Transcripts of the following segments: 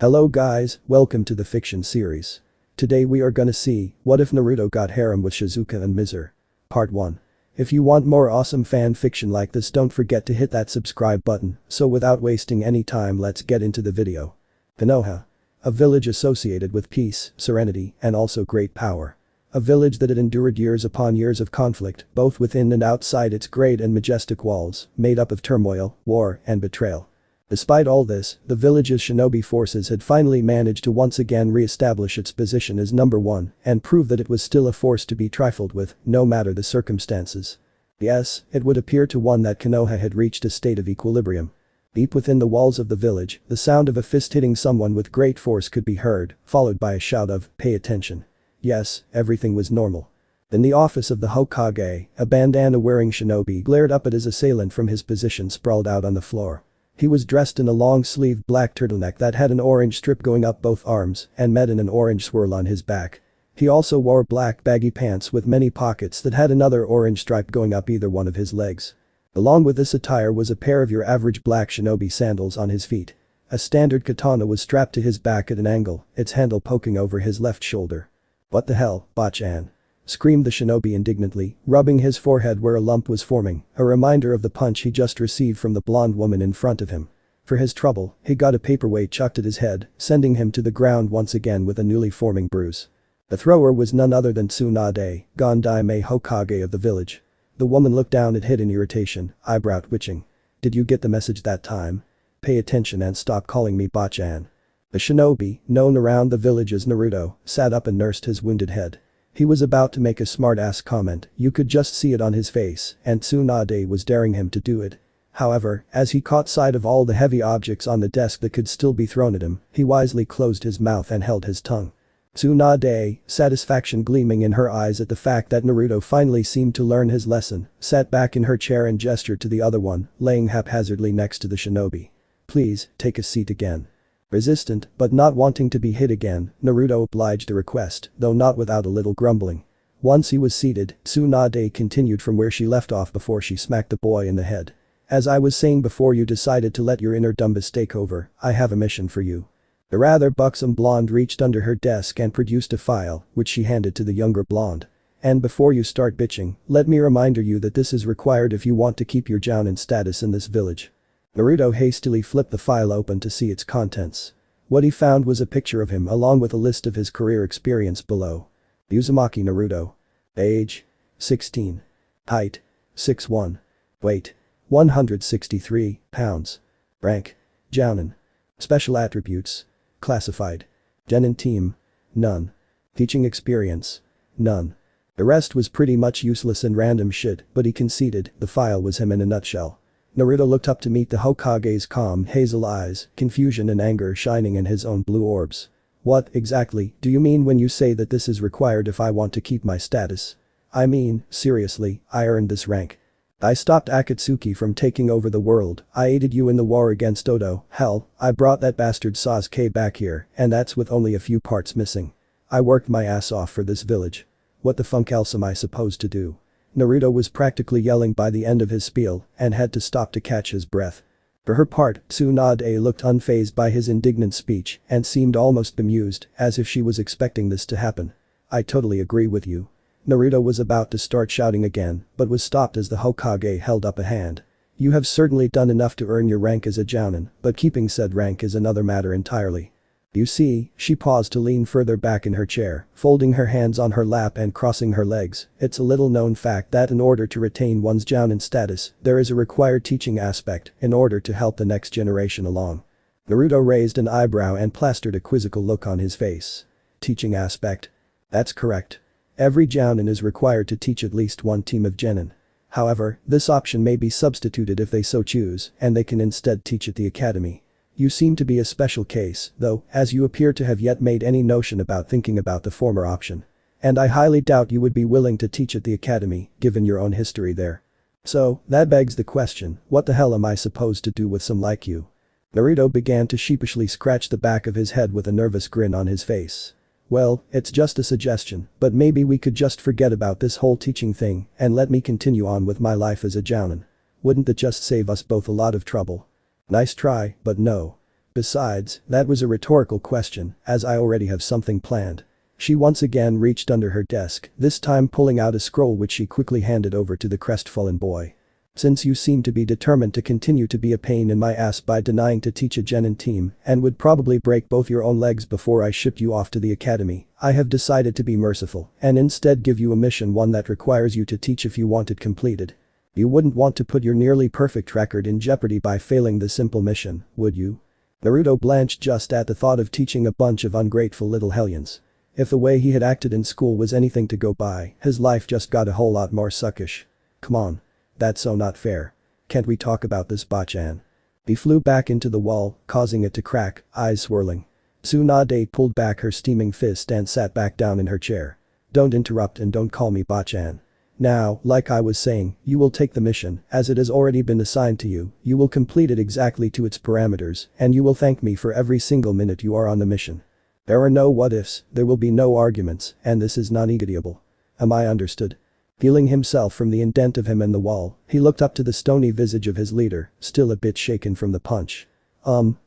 Hello guys, welcome to the fiction series. Today we are gonna see, what if Naruto got harem with Shizuka and Mizore? Part 1. If you want more awesome fan fiction like this, don't forget to hit that subscribe button, so without wasting any time let's get into the video. Konoha. A village associated with peace, serenity, and also great power. A village that had endured years upon years of conflict, both within and outside its great and majestic walls, made up of turmoil, war, and betrayal. Despite all this, the village's shinobi forces had finally managed to once again re-establish its position as number one and prove that it was still a force to be trifled with, no matter the circumstances. Yes, it would appear to one that Konoha had reached a state of equilibrium. Deep within the walls of the village, the sound of a fist hitting someone with great force could be heard, followed by a shout of, "Pay attention." Yes, everything was normal. In the office of the Hokage, a bandana-wearing shinobi glared up at his assailant from his position sprawled out on the floor. He was dressed in a long-sleeved black turtleneck that had an orange strip going up both arms and met in an orange swirl on his back. He also wore black baggy pants with many pockets that had another orange stripe going up either one of his legs. Along with this attire was a pair of your average black shinobi sandals on his feet. A standard katana was strapped to his back at an angle, its handle poking over his left shoulder. "What the hell, Bachan?" screamed the shinobi indignantly, rubbing his forehead where a lump was forming, a reminder of the punch he just received from the blonde woman in front of him. For his trouble, he got a paperweight chucked at his head, sending him to the ground once again with a newly forming bruise. The thrower was none other than Tsunade, Gondai Hokage of the village. The woman looked down at Hit in irritation, eyebrow twitching. "Did you get the message that time? Pay attention and stop calling me Bachan." The shinobi, known around the village as Naruto, sat up and nursed his wounded head. He was about to make a smart-ass comment, you could just see it on his face, and Tsunade was daring him to do it. However, as he caught sight of all the heavy objects on the desk that could still be thrown at him, he wisely closed his mouth and held his tongue. Tsunade, satisfaction gleaming in her eyes at the fact that Naruto finally seemed to learn his lesson, sat back in her chair and gestured to the other one, laying haphazardly next to the shinobi. "Please, take a seat again." Resistant, but not wanting to be hit again, Naruto obliged the request, though not without a little grumbling. Once he was seated, Tsunade continued from where she left off before she smacked the boy in the head. "As I was saying before you decided to let your inner dumbass take over, I have a mission for you." The rather buxom blonde reached under her desk and produced a file, which she handed to the younger blonde. "And before you start bitching, let me remind you that this is required if you want to keep your jounin status in this village." Naruto hastily flipped the file open to see its contents. What he found was a picture of him along with a list of his career experience below. Uzumaki Naruto. Age: 16. Height: 6'1". Weight: 163 pounds. Rank: Jounin. Special attributes: Classified. Genin team: None. Teaching experience: None. The rest was pretty much useless and random shit, but he conceded, the file was him in a nutshell. Naruto looked up to meet the Hokage's calm hazel eyes, confusion and anger shining in his own blue orbs. "What, exactly, do you mean when you say that this is required if I want to keep my status? I mean, seriously, I earned this rank. I stopped Akatsuki from taking over the world, I aided you in the war against Odo, hell, I brought that bastard Sasuke back here, and that's with only a few parts missing. I worked my ass off for this village. What the funk else am I supposed to do?" Naruto was practically yelling by the end of his spiel and had to stop to catch his breath. For her part, Tsunade looked unfazed by his indignant speech and seemed almost bemused, as if she was expecting this to happen. "I totally agree with you." Naruto was about to start shouting again, but was stopped as the Hokage held up a hand. "You have certainly done enough to earn your rank as a jounin, but keeping said rank is another matter entirely. You see," she paused to lean further back in her chair, folding her hands on her lap and crossing her legs, "it's a little known fact that in order to retain one's jounin status, there is a required teaching aspect in order to help the next generation along." Naruto raised an eyebrow and plastered a quizzical look on his face. "Teaching aspect?" "That's correct. Every jounin is required to teach at least one team of genin. However, this option may be substituted if they so choose, and they can instead teach at the academy. You seem to be a special case, though, as you appear to have yet made any notion about thinking about the former option. And I highly doubt you would be willing to teach at the academy, given your own history there. So, that begs the question, what the hell am I supposed to do with some like you?" Naruto began to sheepishly scratch the back of his head with a nervous grin on his face. "Well, it's just a suggestion, but maybe we could just forget about this whole teaching thing and let me continue on with my life as a jounin. Wouldn't that just save us both a lot of trouble?" "Nice try, but no." Besides, that was a rhetorical question, as I already have something planned. She once again reached under her desk, this time pulling out a scroll which she quickly handed over to the crestfallen boy. Since you seem to be determined to continue to be a pain in my ass by denying to teach a genin team and would probably break both your own legs before I shipped you off to the academy, I have decided to be merciful and instead give you a mission, one that requires you to teach if you want it completed. You wouldn't want to put your nearly perfect record in jeopardy by failing the simple mission, would you? Naruto blanched just at the thought of teaching a bunch of ungrateful little hellions. If the way he had acted in school was anything to go by, his life just got a whole lot more suckish. Come on. That's so not fair. Can't we talk about this, Bachan? He flew back into the wall, causing it to crack, eyes swirling. Tsunade pulled back her steaming fist and sat back down in her chair. Don't interrupt and don't call me Bachan. Now, like I was saying, you will take the mission, as it has already been assigned to you, you will complete it exactly to its parameters, and you will thank me for every single minute you are on the mission. There are no what-ifs, there will be no arguments, and this is non-negotiable. Am I understood? Feeling himself from the indent of him in the wall, he looked up to the stony visage of his leader, still a bit shaken from the punch.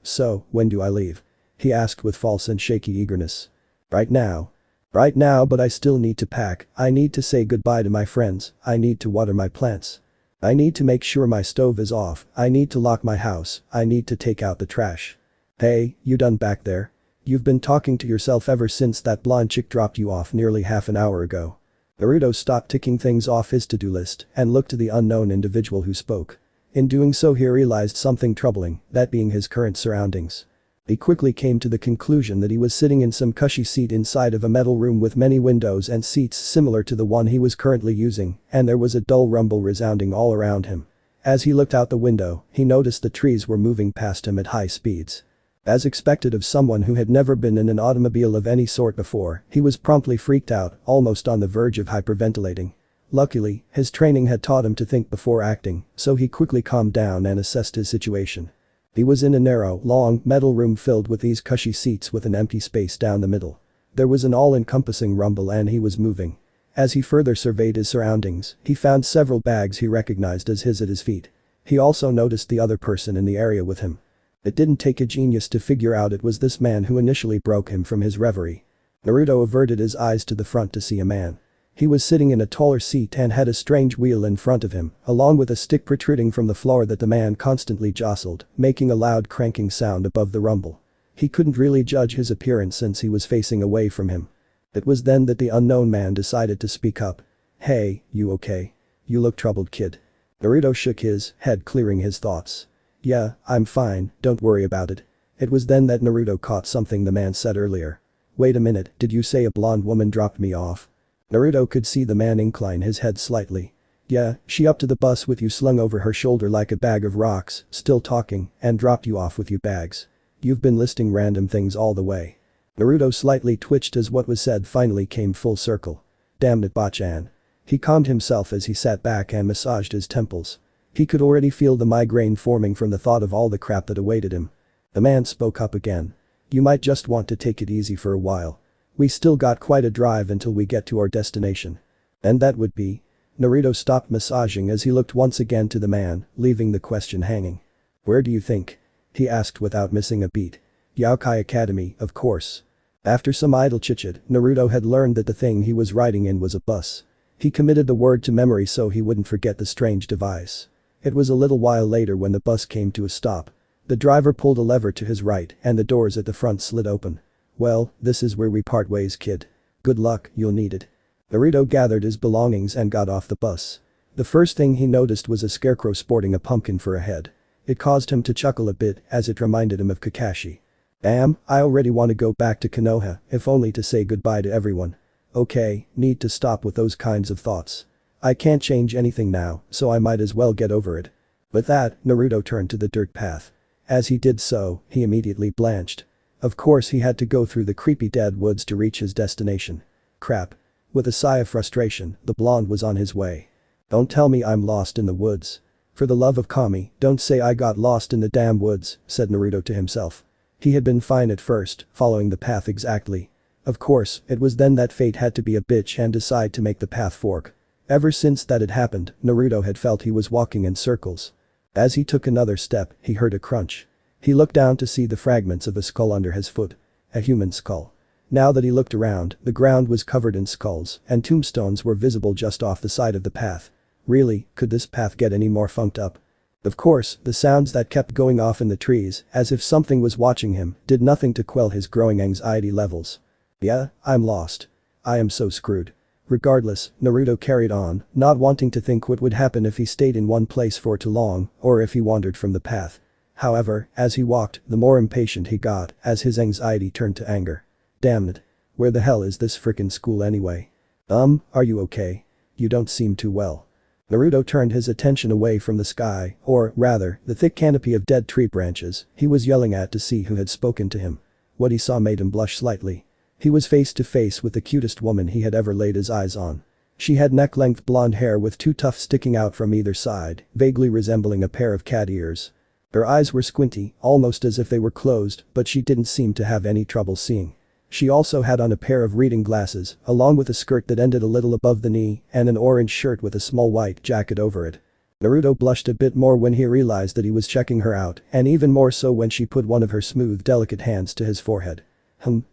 So, when do I leave? He asked with false and shaky eagerness. Right now. Right now, but I still need to pack, I need to say goodbye to my friends, I need to water my plants. I need to make sure my stove is off, I need to lock my house, I need to take out the trash. Hey, you done back there? You've been talking to yourself ever since that blonde chick dropped you off nearly half an hour ago. Naruto stopped ticking things off his to-do list and looked to the unknown individual who spoke. In doing so, he realized something troubling, that being his current surroundings. He quickly came to the conclusion that he was sitting in some cushy seat inside of a metal room with many windows and seats similar to the one he was currently using, and there was a dull rumble resounding all around him. As he looked out the window, he noticed the trees were moving past him at high speeds. As expected of someone who had never been in an automobile of any sort before, he was promptly freaked out, almost on the verge of hyperventilating. Luckily, his training had taught him to think before acting, so he quickly calmed down and assessed his situation. He was in a narrow, long, metal room filled with these cushy seats with an empty space down the middle. There was an all-encompassing rumble and he was moving. As he further surveyed his surroundings, he found several bags he recognized as his at his feet. He also noticed the other person in the area with him. It didn't take a genius to figure out it was this man who initially broke him from his reverie. Naruto averted his eyes to the front to see a man. He was sitting in a taller seat and had a strange wheel in front of him, along with a stick protruding from the floor that the man constantly jostled, making a loud cranking sound above the rumble. He couldn't really judge his appearance since he was facing away from him. It was then that the unknown man decided to speak up. Hey, you okay? You look troubled, kid. Naruto shook his head, clearing his thoughts. Yeah, I'm fine, don't worry about it. It was then that Naruto caught something the man said earlier. Wait a minute, did you say a blonde woman dropped me off? Naruto could see the man incline his head slightly. Yeah, she up to the bus with you slung over her shoulder like a bag of rocks, still talking, and dropped you off with you bags. You've been listing random things all the way. Naruto slightly twitched as what was said finally came full circle. Damn it, Bachan. He calmed himself as he sat back and massaged his temples. He could already feel the migraine forming from the thought of all the crap that awaited him. The man spoke up again. You might just want to take it easy for a while. We still got quite a drive until we get to our destination. And that would be? Naruto stopped massaging as he looked once again to the man, leaving the question hanging. Where do you think? He asked without missing a beat. Youkai Academy, of course. After some idle chit-chat, Naruto had learned that the thing he was riding in was a bus. He committed the word to memory so he wouldn't forget the strange device. It was a little while later when the bus came to a stop. The driver pulled a lever to his right and the doors at the front slid open. Well, this is where we part ways, kid. Good luck, you'll need it. Naruto gathered his belongings and got off the bus. The first thing he noticed was a scarecrow sporting a pumpkin for a head. It caused him to chuckle a bit as it reminded him of Kakashi. Damn, I already want to go back to Konoha, if only to say goodbye to everyone. Okay, need to stop with those kinds of thoughts. I can't change anything now, so I might as well get over it. With that, Naruto turned to the dirt path. As he did so, he immediately blanched. Of course he had to go through the creepy dead woods to reach his destination. Crap. With a sigh of frustration, the blonde was on his way. Don't tell me I'm lost in the woods. For the love of Kami, don't say I got lost in the damn woods, said Naruto to himself. He had been fine at first, following the path exactly. Of course, it was then that fate had to be a bitch and decide to make the path fork. Ever since that had happened, Naruto had felt he was walking in circles. As he took another step, he heard a crunch. He looked down to see the fragments of a skull under his foot. A human skull. Now that he looked around, the ground was covered in skulls, and tombstones were visible just off the side of the path. Really, could this path get any more funked up? Of course, the sounds that kept going off in the trees, as if something was watching him, did nothing to quell his growing anxiety levels. Yeah, I'm lost. I am so screwed. Regardless, Naruto carried on, not wanting to think what would happen if he stayed in one place for too long, or if he wandered from the path. However, as he walked, the more impatient he got, as his anxiety turned to anger. Damn it. Where the hell is this frickin' school anyway? Are you okay? You don't seem too well. Naruto turned his attention away from the sky, or, rather, the thick canopy of dead tree branches he was yelling at to see who had spoken to him. What he saw made him blush slightly. He was face to face with the cutest woman he had ever laid his eyes on. She had neck-length blonde hair with two tufts sticking out from either side, vaguely resembling a pair of cat ears. Her eyes were squinty, almost as if they were closed, but she didn't seem to have any trouble seeing. She also had on a pair of reading glasses, along with a skirt that ended a little above the knee, and an orange shirt with a small white jacket over it. Naruto blushed a bit more when he realized that he was checking her out, and even more so when she put one of her smooth, delicate hands to his forehead.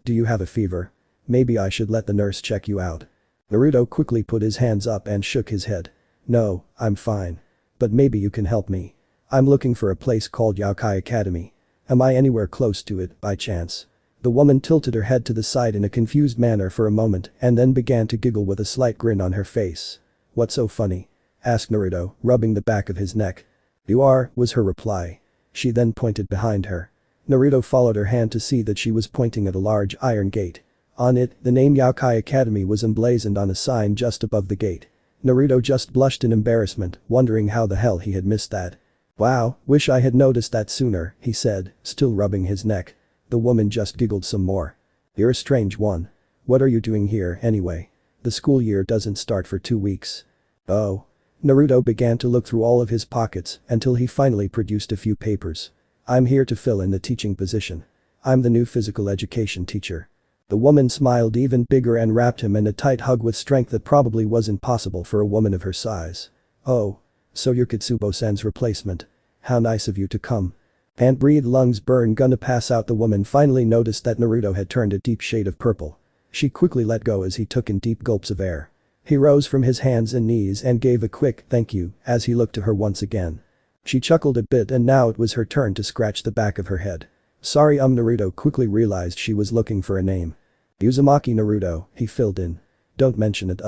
Do you have a fever? Maybe I should let the nurse check you out. Naruto quickly put his hands up and shook his head. No, I'm fine. But maybe you can help me. I'm looking for a place called Youkai Academy. Am I anywhere close to it, by chance? The woman tilted her head to the side in a confused manner for a moment and then began to giggle with a slight grin on her face. What's so funny? Asked Naruto, rubbing the back of his neck. You are, was her reply. She then pointed behind her. Naruto followed her hand to see that she was pointing at a large iron gate. On it, the name Youkai Academy was emblazoned on a sign just above the gate. Naruto just blushed in embarrassment, wondering how the hell he had missed that. Wow, wish I had noticed that sooner, he said, still rubbing his neck. The woman just giggled some more. You're a strange one. What are you doing here, anyway? The school year doesn't start for 2 weeks. Oh. Naruto began to look through all of his pockets until he finally produced a few papers. I'm here to fill in the teaching position. I'm the new physical education teacher. The woman smiled even bigger and wrapped him in a tight hug with strength that probably wasn't possible for a woman of her size. Oh. So you're Kitsubo-san's replacement. How nice of you to come. And breathe lungs burn gonna pass out. The woman finally noticed that Naruto had turned a deep shade of purple. She quickly let go as he took in deep gulps of air. He rose from his hands and knees and gave a quick thank you as he looked to her once again. She chuckled a bit and now it was her turn to scratch the back of her head. Sorry, Naruto quickly realized she was looking for a name. Uzumaki Naruto, he filled in. Don't mention it,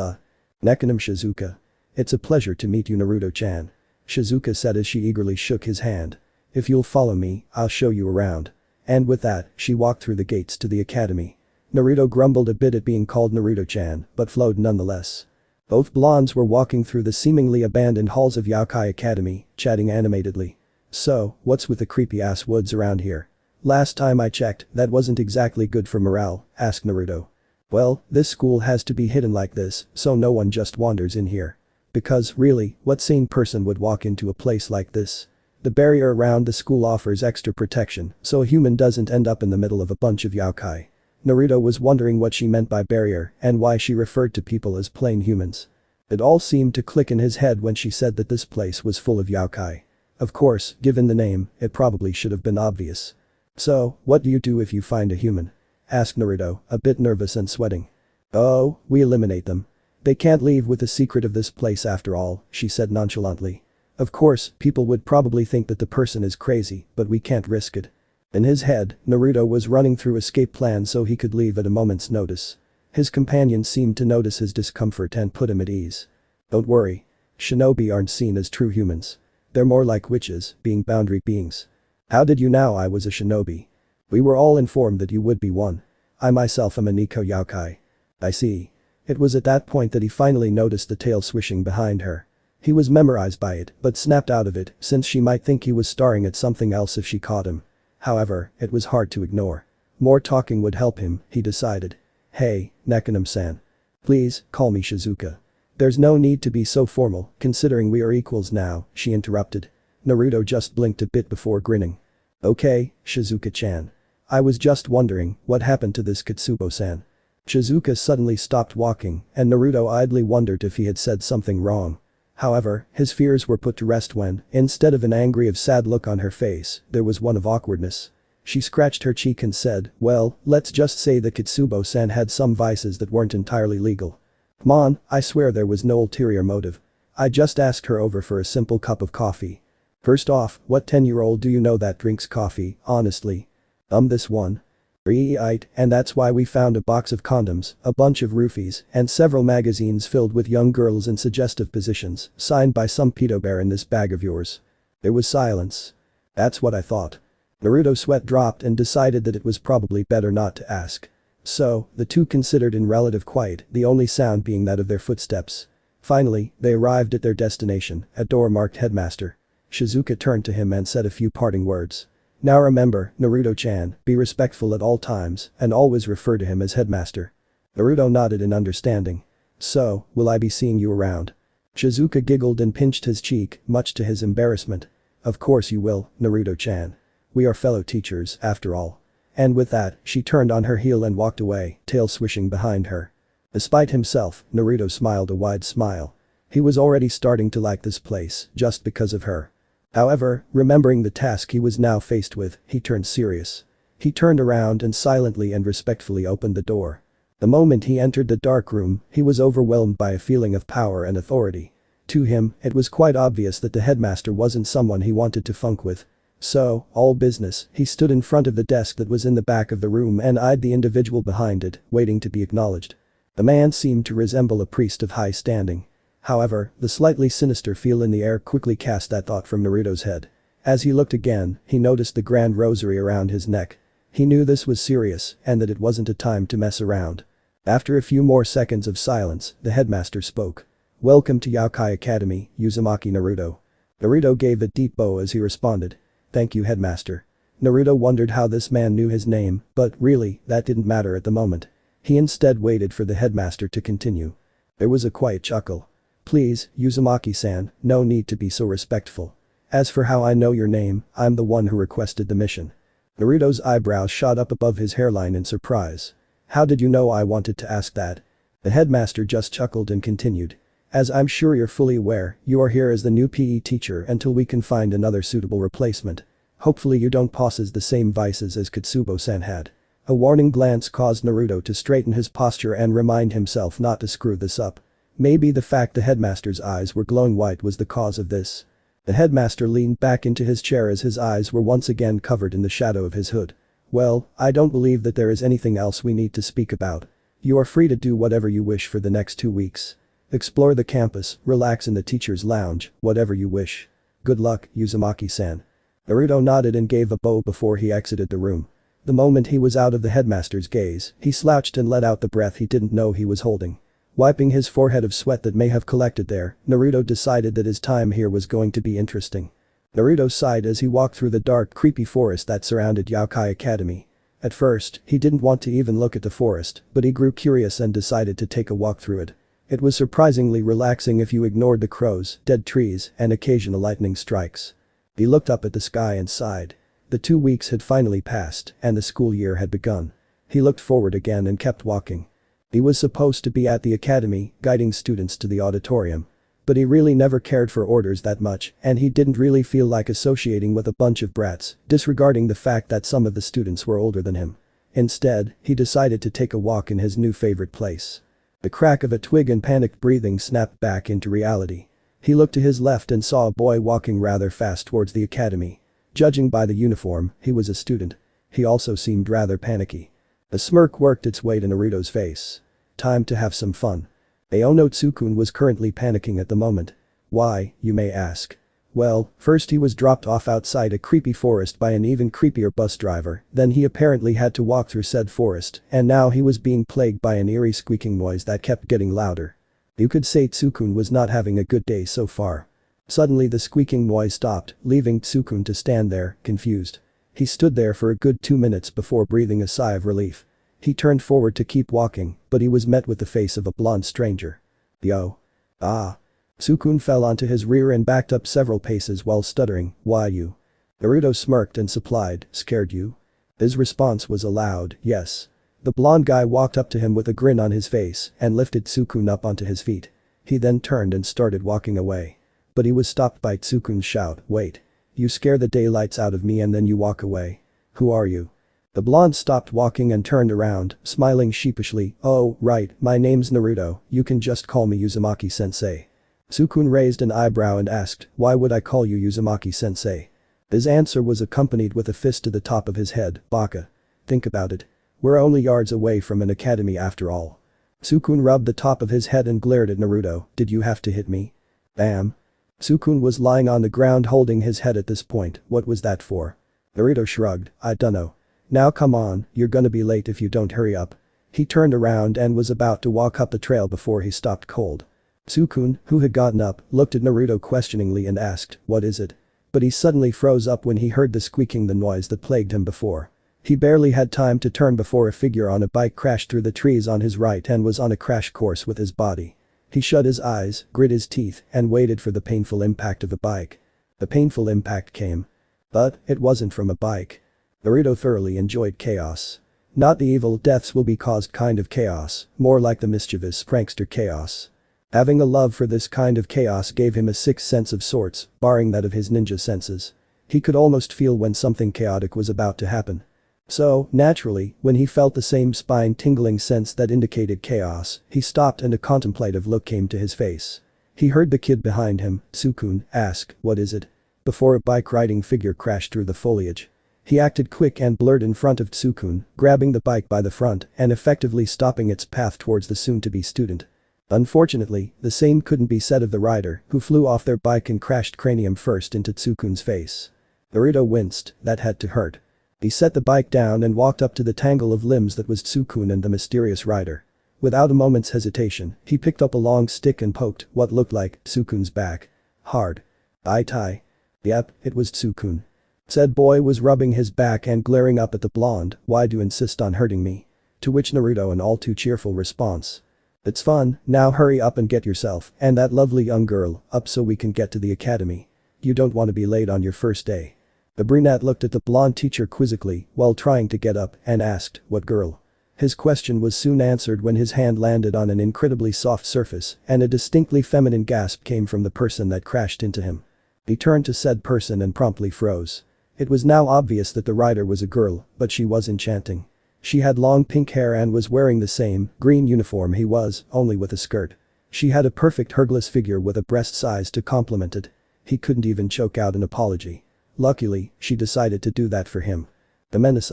Nekonim Shizuka. It's a pleasure to meet you, Naruto-chan. Shizuka said as she eagerly shook his hand. If you'll follow me, I'll show you around. And with that, she walked through the gates to the academy. Naruto grumbled a bit at being called Naruto-chan, but flowed nonetheless. Both blondes were walking through the seemingly abandoned halls of Youkai Academy, chatting animatedly. So, what's with the creepy-ass woods around here? Last time I checked, that wasn't exactly good for morale, asked Naruto. Well, this school has to be hidden like this, so no one just wanders in here. Because, really, what sane person would walk into a place like this? The barrier around the school offers extra protection, so a human doesn't end up in the middle of a bunch of yokai. Naruto was wondering what she meant by barrier and why she referred to people as plain humans. It all seemed to click in his head when she said that this place was full of yokai. Of course, given the name, it probably should have been obvious. So, what do you do if you find a human? Asked Naruto, a bit nervous and sweating. Oh, we eliminate them. They can't leave with the secret of this place after all, she said nonchalantly. Of course, people would probably think that the person is crazy, but we can't risk it. In his head, Naruto was running through escape plans so he could leave at a moment's notice. His companion seemed to notice his discomfort and put him at ease. Don't worry. Shinobi aren't seen as true humans. They're more like witches, being boundary beings. How did you know I was a shinobi? We were all informed that you would be one. I myself am a Nico Youkai. I see. It was at that point that he finally noticed the tail swishing behind her. He was memorized by it, but snapped out of it since she might think he was staring at something else if she caught him. However, it was hard to ignore. More talking would help him, he decided. Hey, Nekonim-san. Please, call me Shizuka. There's no need to be so formal, considering we are equals now, she interrupted. Naruto just blinked a bit before grinning. Okay, Shizuka-chan. I was just wondering, what happened to this Kitsubo-san? Shizuka suddenly stopped walking, and Naruto idly wondered if he had said something wrong. However, his fears were put to rest when, instead of an angry or sad look on her face, there was one of awkwardness. She scratched her cheek and said, "Well, let's just say that Kitsubo-san had some vices that weren't entirely legal. Come on, I swear there was no ulterior motive. I just asked her over for a simple cup of coffee. First off, what 10-year-old do you know that drinks coffee, honestly? This one. Right, and that's why we found a box of condoms, a bunch of roofies, and several magazines filled with young girls in suggestive positions, signed by some pedo bear in this bag of yours." There was silence. "That's what I thought." Naruto's sweat dropped and decided that it was probably better not to ask. So, the two considered in relative quiet, the only sound being that of their footsteps. Finally, they arrived at their destination, a door marked Headmaster. Shizuka turned to him and said a few parting words. "Now remember, Naruto-chan, be respectful at all times and always refer to him as Headmaster." Naruto nodded in understanding. "So, will I be seeing you around?" Shizuka giggled and pinched his cheek, much to his embarrassment. "Of course you will, Naruto-chan. We are fellow teachers, after all." And with that, she turned on her heel and walked away, tail swishing behind her. Despite himself, Naruto smiled a wide smile. He was already starting to like this place, just because of her. However, remembering the task he was now faced with, he turned serious. He turned around and silently and respectfully opened the door. The moment he entered the dark room, he was overwhelmed by a feeling of power and authority. To him, it was quite obvious that the headmaster wasn't someone he wanted to funk with. So, all business, he stood in front of the desk that was in the back of the room and eyed the individual behind it, waiting to be acknowledged. The man seemed to resemble a priest of high standing. However, the slightly sinister feel in the air quickly cast that thought from Naruto's head. As he looked again, he noticed the grand rosary around his neck. He knew this was serious and that it wasn't a time to mess around. After a few more seconds of silence, the headmaster spoke. "Welcome to Youkai Academy, Uzumaki Naruto." Naruto gave a deep bow as he responded. "Thank you, headmaster." Naruto wondered how this man knew his name, but really, that didn't matter at the moment. He instead waited for the headmaster to continue. There was a quiet chuckle. "Please, Uzumaki-san, no need to be so respectful. As for how I know your name, I'm the one who requested the mission." Naruto's eyebrows shot up above his hairline in surprise. "How did you know I wanted to ask that?" The headmaster just chuckled and continued. "As I'm sure you're fully aware, you are here as the new PE teacher until we can find another suitable replacement. Hopefully you don't possess the same vices as Kitsubo-san had." A warning glance caused Naruto to straighten his posture and remind himself not to screw this up. Maybe the fact the headmaster's eyes were glowing white was the cause of this. The headmaster leaned back into his chair as his eyes were once again covered in the shadow of his hood. "Well, I don't believe that there is anything else we need to speak about. You are free to do whatever you wish for the next 2 weeks. Explore the campus, relax in the teacher's lounge, whatever you wish. Good luck, Uzumaki-san." Naruto nodded and gave a bow before he exited the room. The moment he was out of the headmaster's gaze, he slouched and let out the breath he didn't know he was holding. Wiping his forehead of sweat that may have collected there, Naruto decided that his time here was going to be interesting. Naruto sighed as he walked through the dark, creepy forest that surrounded Youkai Academy. At first, he didn't want to even look at the forest, but he grew curious and decided to take a walk through it. It was surprisingly relaxing if you ignored the crows, dead trees, and occasional lightning strikes. He looked up at the sky and sighed. The 2 weeks had finally passed, and the school year had begun. He looked forward again and kept walking. He was supposed to be at the academy, guiding students to the auditorium. But he really never cared for orders that much, and he didn't really feel like associating with a bunch of brats, disregarding the fact that some of the students were older than him. Instead, he decided to take a walk in his new favorite place. The crack of a twig and panicked breathing snapped back into reality. He looked to his left and saw a boy walking rather fast towards the academy. Judging by the uniform, he was a student. He also seemed rather panicky. A smirk worked its way to Naruto's face. Time to have some fun. Aono Tsukun was currently panicking at the moment. Why, you may ask. Well, first he was dropped off outside a creepy forest by an even creepier bus driver, then he apparently had to walk through said forest, and now he was being plagued by an eerie squeaking noise that kept getting louder. You could say Tsukun was not having a good day so far. Suddenly the squeaking noise stopped, leaving Tsukun to stand there, confused. He stood there for a good 2 minutes before breathing a sigh of relief. He turned forward to keep walking, but he was met with the face of a blonde stranger. Yo. Ah. Tsukun fell onto his rear and backed up several paces while stuttering, "Why you?" Naruto smirked and supplied, "Scared you?" His response was a loud, "Yes." The blonde guy walked up to him with a grin on his face and lifted Tsukun up onto his feet. He then turned and started walking away. But he was stopped by Tsukun's shout, "Wait. You scare the daylights out of me and then you walk away. Who are you?" The blonde stopped walking and turned around, smiling sheepishly. "Oh, right, my name's Naruto, you can just call me Uzumaki-sensei." Tsukun raised an eyebrow and asked, "Why would I call you Uzumaki-sensei?" His answer was accompanied with a fist to the top of his head. "Baka. Think about it. We're only yards away from an academy after all." Tsukun rubbed the top of his head and glared at Naruto. "Did you have to hit me?" Bam. Tsukun was lying on the ground holding his head at this point. "What was that for?" Naruto shrugged. "I dunno. Now come on, you're gonna be late if you don't hurry up." He turned around and was about to walk up the trail before he stopped cold. Tsukun, who had gotten up, looked at Naruto questioningly and asked, "What is it?" But he suddenly froze up when he heard the noise that plagued him before. He barely had time to turn before a figure on a bike crashed through the trees on his right and was on a crash course with his body. He shut his eyes, grit his teeth, and waited for the painful impact of a bike. The painful impact came. But it wasn't from a bike. Naruto thoroughly enjoyed chaos. Not the evil deaths will be caused kind of chaos, more like the mischievous prankster chaos. Having a love for this kind of chaos gave him a sixth sense of sorts, barring that of his ninja senses. He could almost feel when something chaotic was about to happen. So, naturally, when he felt the same spine-tingling sense that indicated chaos, he stopped and a contemplative look came to his face. He heard the kid behind him, Tsukun, ask, "What is it?" before a bike-riding figure crashed through the foliage. He acted quick and blurred in front of Tsukun, grabbing the bike by the front and effectively stopping its path towards the soon-to-be student. Unfortunately, the same couldn't be said of the rider, who flew off their bike and crashed cranium first into Tsukun's face. Naruto winced. That had to hurt. He set the bike down and walked up to the tangle of limbs that was Tsukun and the mysterious rider. Without a moment's hesitation, he picked up a long stick and poked what looked like Tsukun's back. Hard. Tai. Yep, it was Tsukun. Said boy was rubbing his back and glaring up at the blonde. "Why do you insist on hurting me?" To which Naruto an all too cheerful response. "It's fun, now hurry up and get yourself and that lovely young girl up so we can get to the academy. You don't want to be late on your first day." The brunette looked at the blonde teacher quizzically while trying to get up and asked, "What girl?" His question was soon answered when his hand landed on an incredibly soft surface and a distinctly feminine gasp came from the person that crashed into him. He turned to said person and promptly froze. It was now obvious that the rider was a girl, but she was enchanting. She had long pink hair and was wearing the same green uniform he was, only with a skirt. She had a perfect hergless figure with a breast size to complement it. He couldn't even choke out an apology. Luckily, she decided to do that for him. The menace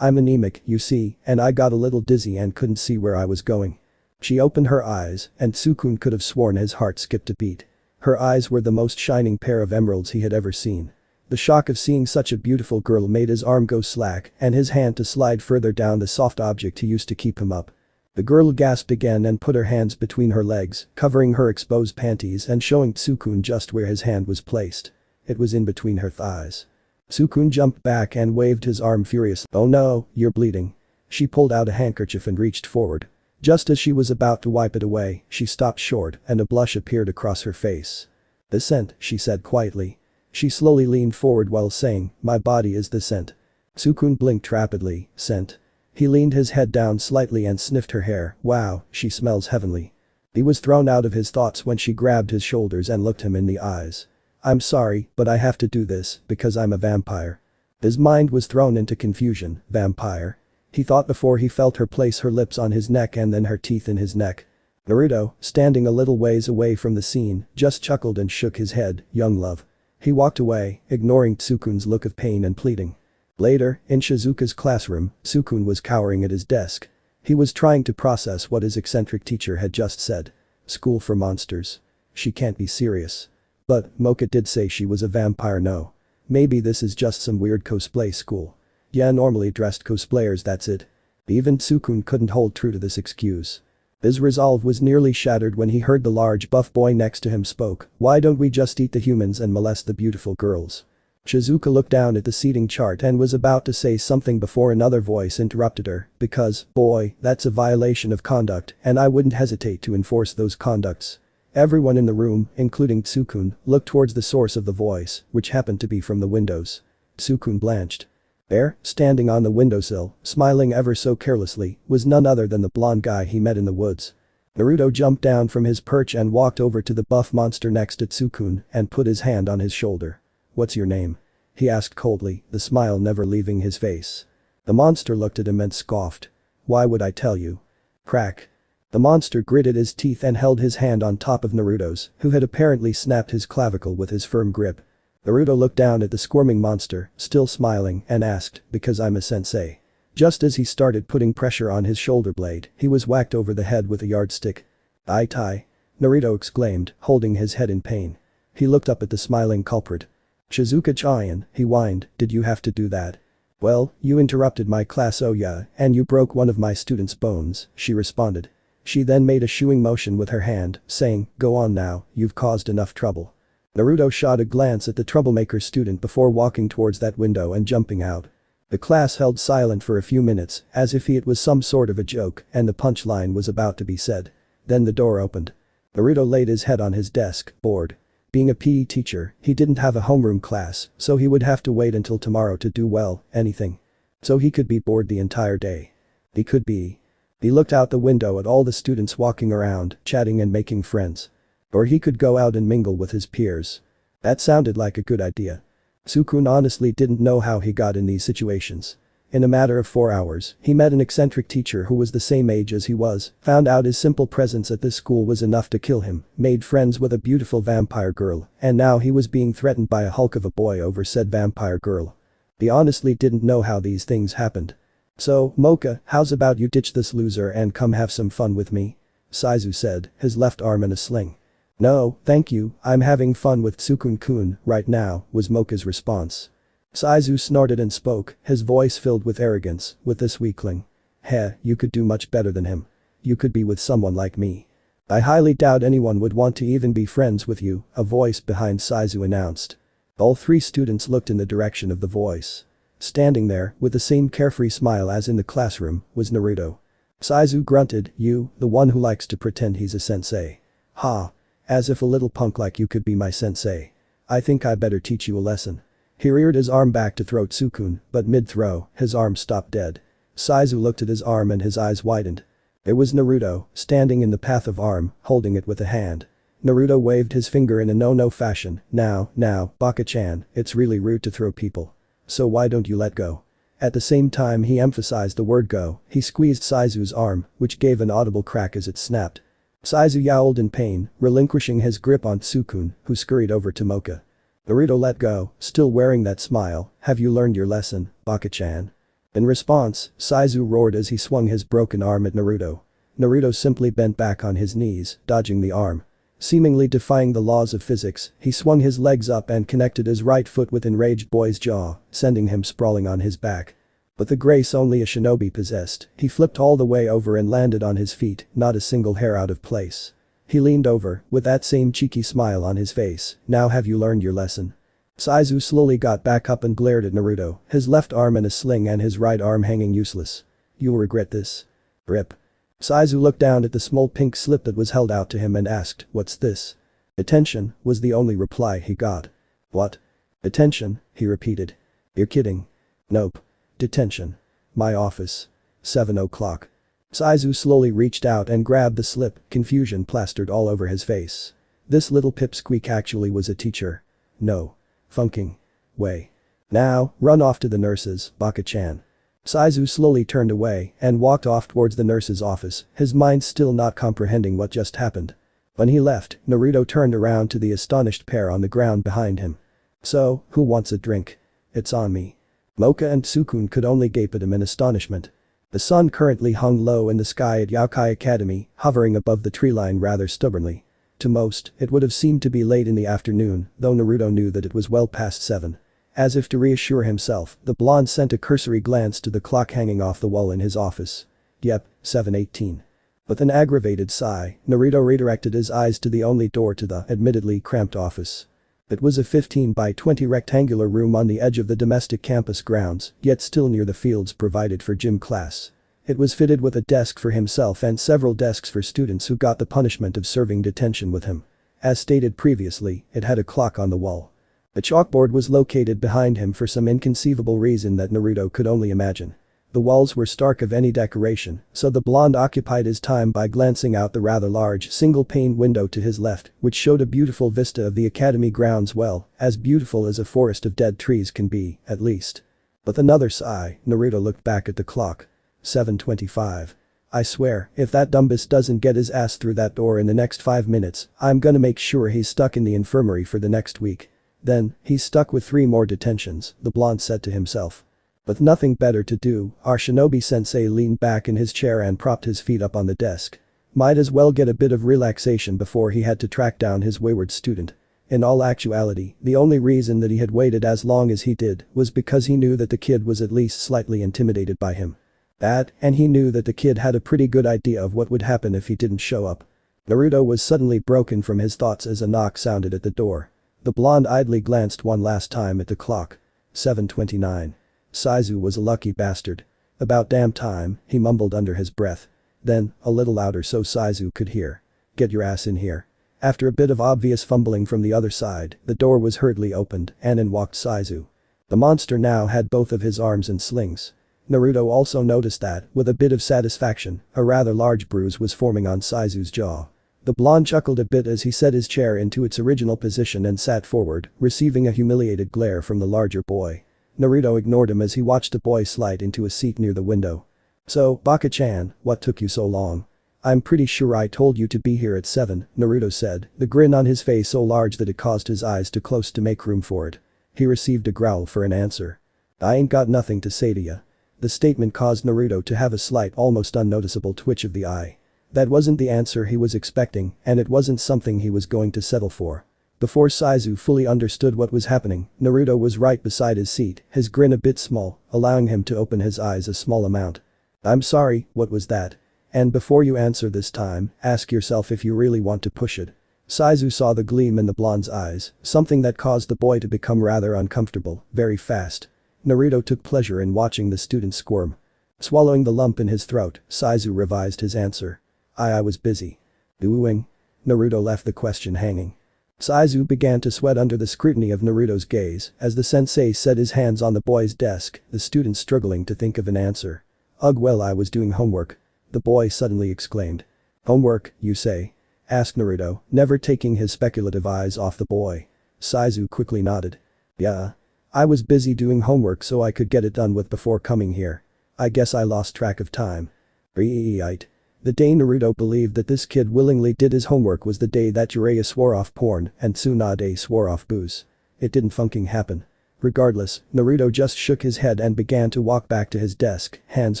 I'm anemic, you see, and I got a little dizzy and couldn't see where I was going. She opened her eyes, and Tsukun could have sworn his heart skipped a beat. Her eyes were the most shining pair of emeralds he had ever seen. The shock of seeing such a beautiful girl made his arm go slack and his hand to slide further down the soft object he used to keep him up. The girl gasped again and put her hands between her legs, covering her exposed panties and showing Tsukun just where his hand was placed. It was in between her thighs. Tsukun jumped back and waved his arm furiously. "Oh no, you're bleeding." She pulled out a handkerchief and reached forward. Just as she was about to wipe it away, she stopped short and a blush appeared across her face. "The scent," she said quietly. She slowly leaned forward while saying, "My body is the scent." Tsukun blinked rapidly. "Scent?" He leaned his head down slightly and sniffed her hair. "Wow, she smells heavenly." He was thrown out of his thoughts when she grabbed his shoulders and looked him in the eyes. "I'm sorry, but I have to do this because I'm a vampire." His mind was thrown into confusion. Vampire? He thought before he felt her place her lips on his neck and then her teeth in his neck. Naruto, standing a little ways away from the scene, just chuckled and shook his head. "Young love." He walked away, ignoring Tsukun's look of pain and pleading. Later, in Shizuka's classroom, Tsukun was cowering at his desk. He was trying to process what his eccentric teacher had just said. School for monsters. She can't be serious. But, Mocha did say she was a vampire. No. Maybe this is just some weird cosplay school. Yeah, normally dressed cosplayers, that's it. Even Tsukun couldn't hold true to this excuse. His resolve was nearly shattered when he heard the large buff boy next to him spoke. "Why don't we just eat the humans and molest the beautiful girls?" Shizuka looked down at the seating chart and was about to say something before another voice interrupted her, "Because, boy, that's a violation of conduct and I wouldn't hesitate to enforce those conducts." Everyone in the room, including Tsukun, looked towards the source of the voice, which happened to be from the windows. Tsukun blanched. There, standing on the windowsill, smiling ever so carelessly, was none other than the blonde guy he met in the woods. Naruto jumped down from his perch and walked over to the buff monster next to Tsukun and put his hand on his shoulder. "What's your name?" he asked coldly, the smile never leaving his face. The monster looked at him and scoffed. "Why would I tell you?" Crack. The monster gritted his teeth and held his hand on top of Naruto's, who had apparently snapped his clavicle with his firm grip. Naruto looked down at the squirming monster, still smiling, and asked, "Because I'm a sensei." Just as he started putting pressure on his shoulder blade, he was whacked over the head with a yardstick. "Aitai!" Naruto exclaimed, holding his head in pain. He looked up at the smiling culprit. "Shizuka-chan," he whined, "did you have to do that?" "Well, you interrupted my class, oh yeah, and you broke one of my students' bones," she responded. She then made a shooing motion with her hand, saying, "Go on now, you've caused enough trouble." Naruto shot a glance at the troublemaker student before walking towards that window and jumping out. The class held silent for a few minutes, as if it was some sort of a joke and the punchline was about to be said. Then the door opened. Naruto laid his head on his desk, bored. Being a PE teacher, he didn't have a homeroom class, so he would have to wait until tomorrow to do well, anything. So he could be bored the entire day. He could be. He looked out the window at all the students walking around, chatting and making friends. Or he could go out and mingle with his peers. That sounded like a good idea. Tsukun honestly didn't know how he got in these situations. In a matter of 4 hours, he met an eccentric teacher who was the same age as he was, found out his simple presence at this school was enough to kill him, made friends with a beautiful vampire girl, and now he was being threatened by a hulk of a boy over said vampire girl. He honestly didn't know how these things happened. "So, Mocha, how's about you ditch this loser and come have some fun with me?" Saizu said, his left arm in a sling. "No, thank you, I'm having fun with Tsukun-kun right now," was Mocha's response. Saizu snorted and spoke, his voice filled with arrogance, "With this weakling. Heh, you could do much better than him. You could be with someone like me. I highly doubt anyone would want to even be friends with you," a voice behind Saizu announced. All 3 students looked in the direction of the voice. Standing there, with the same carefree smile as in the classroom, was Naruto. Saizu grunted, "You, the one who likes to pretend he's a sensei. Ha. As if a little punk like you could be my sensei. I think I better teach you a lesson." He reared his arm back to throw Tsukun, but mid-throw, his arm stopped dead. Saizu looked at his arm and his eyes widened. It was Naruto, standing in the path of arm, holding it with a hand. Naruto waved his finger in a no-no fashion, now, Baka-chan, it's really rude to throw people. So why don't you let go?" At the same time he emphasized the word go, he squeezed Saizu's arm, which gave an audible crack as it snapped. Saizu yowled in pain, relinquishing his grip on Tsukun, who scurried over to Mocha. Naruto let go, still wearing that smile, "Have you learned your lesson, Baka-chan?" In response, Saizu roared as he swung his broken arm at Naruto. Naruto simply bent back on his knees, dodging the arm. Seemingly defying the laws of physics, he swung his legs up and connected his right foot with enraged boy's jaw, sending him sprawling on his back. With the grace only a shinobi possessed, he flipped all the way over and landed on his feet, not a single hair out of place. He leaned over, with that same cheeky smile on his face, "Now have you learned your lesson?" Saizu slowly got back up and glared at Naruto, his left arm in a sling and his right arm hanging useless. "You'll regret this. Rip." Saizu looked down at the small pink slip that was held out to him and asked, "What's this?" "Detention," was the only reply he got. "What? Detention?" he repeated. "You're kidding." "Nope. Detention. My office. 7 o'clock. Saizu slowly reached out and grabbed the slip, confusion plastered all over his face. This little pipsqueak actually was a teacher. No. Funking. Way. "Now, run off to the nurses, Baka-chan." Saizu slowly turned away and walked off towards the nurse's office, his mind still not comprehending what just happened. When he left, Naruto turned around to the astonished pair on the ground behind him. "So, who wants a drink? It's on me." Mocha and Tsukun could only gape at him in astonishment. The sun currently hung low in the sky at Youkai Academy, hovering above the tree line rather stubbornly. To most, it would have seemed to be late in the afternoon, though Naruto knew that it was well past 7. As if to reassure himself, the blonde sent a cursory glance to the clock hanging off the wall in his office. Yep, 7:18. With an aggravated sigh, Naruto redirected his eyes to the only door to the admittedly cramped office. It was a 15 by 20 rectangular room on the edge of the domestic campus grounds, yet still near the fields provided for gym class. It was fitted with a desk for himself and several desks for students who got the punishment of serving detention with him. As stated previously, it had a clock on the wall. The chalkboard was located behind him for some inconceivable reason that Naruto could only imagine. The walls were stark of any decoration, so the blonde occupied his time by glancing out the rather large single-pane window to his left, which showed a beautiful vista of the academy grounds, well, as beautiful as a forest of dead trees can be, at least. With another sigh, Naruto looked back at the clock. 7:25. I swear, if that dumbass doesn't get his ass through that door in the next 5 minutes, I'm gonna make sure he's stuck in the infirmary for the next week. Then, he's stuck with 3 more detentions, the blonde said to himself. With nothing better to do, our shinobi-sensei leaned back in his chair and propped his feet up on the desk. Might as well get a bit of relaxation before he had to track down his wayward student. In all actuality, the only reason that he had waited as long as he did was because he knew that the kid was at least slightly intimidated by him. That, and he knew that the kid had a pretty good idea of what would happen if he didn't show up. Naruto was suddenly broken from his thoughts as a knock sounded at the door. The blonde idly glanced one last time at the clock. 7:29. Saizu was a lucky bastard. About damn time, he mumbled under his breath. Then, a little louder so Saizu could hear. Get your ass in here. After a bit of obvious fumbling from the other side, the door was hurriedly opened and in walked Saizu. The monster now had both of his arms in slings. Naruto also noticed that, with a bit of satisfaction, a rather large bruise was forming on Saizu's jaw. The blonde chuckled a bit as he set his chair into its original position and sat forward, receiving a humiliated glare from the larger boy. Naruto ignored him as he watched the boy slide into a seat near the window. So, Baka-chan, what took you so long? I'm pretty sure I told you to be here at 7, Naruto said, the grin on his face so large that it caused his eyes to close to make room for it. He received a growl for an answer. I ain't got nothing to say to ya. The statement caused Naruto to have a slight, almost unnoticeable twitch of the eye. That wasn't the answer he was expecting, and it wasn't something he was going to settle for. Before Saizu fully understood what was happening, Naruto was right beside his seat, his grin a bit small, allowing him to open his eyes a small amount. I'm sorry, what was that? And before you answer this time, ask yourself if you really want to push it. Saizu saw the gleam in the blonde's eyes, something that caused the boy to become rather uncomfortable, very fast. Naruto took pleasure in watching the student squirm. Swallowing the lump in his throat, Saizu revised his answer. I was busy. Doing? Naruto left the question hanging. Saizu began to sweat under the scrutiny of Naruto's gaze as the sensei set his hands on the boy's desk, the student struggling to think of an answer. Ugh, well, I was doing homework. The boy suddenly exclaimed. Homework, you say? Asked Naruto, never taking his speculative eyes off the boy. Saizu quickly nodded. Yeah. I was busy doing homework so I could get it done with before coming here. I guess I lost track of time. Right. The day Naruto believed that this kid willingly did his homework was the day that Jiraiya swore off porn and Tsunade swore off booze. It didn't fucking happen. Regardless, Naruto just shook his head and began to walk back to his desk, hands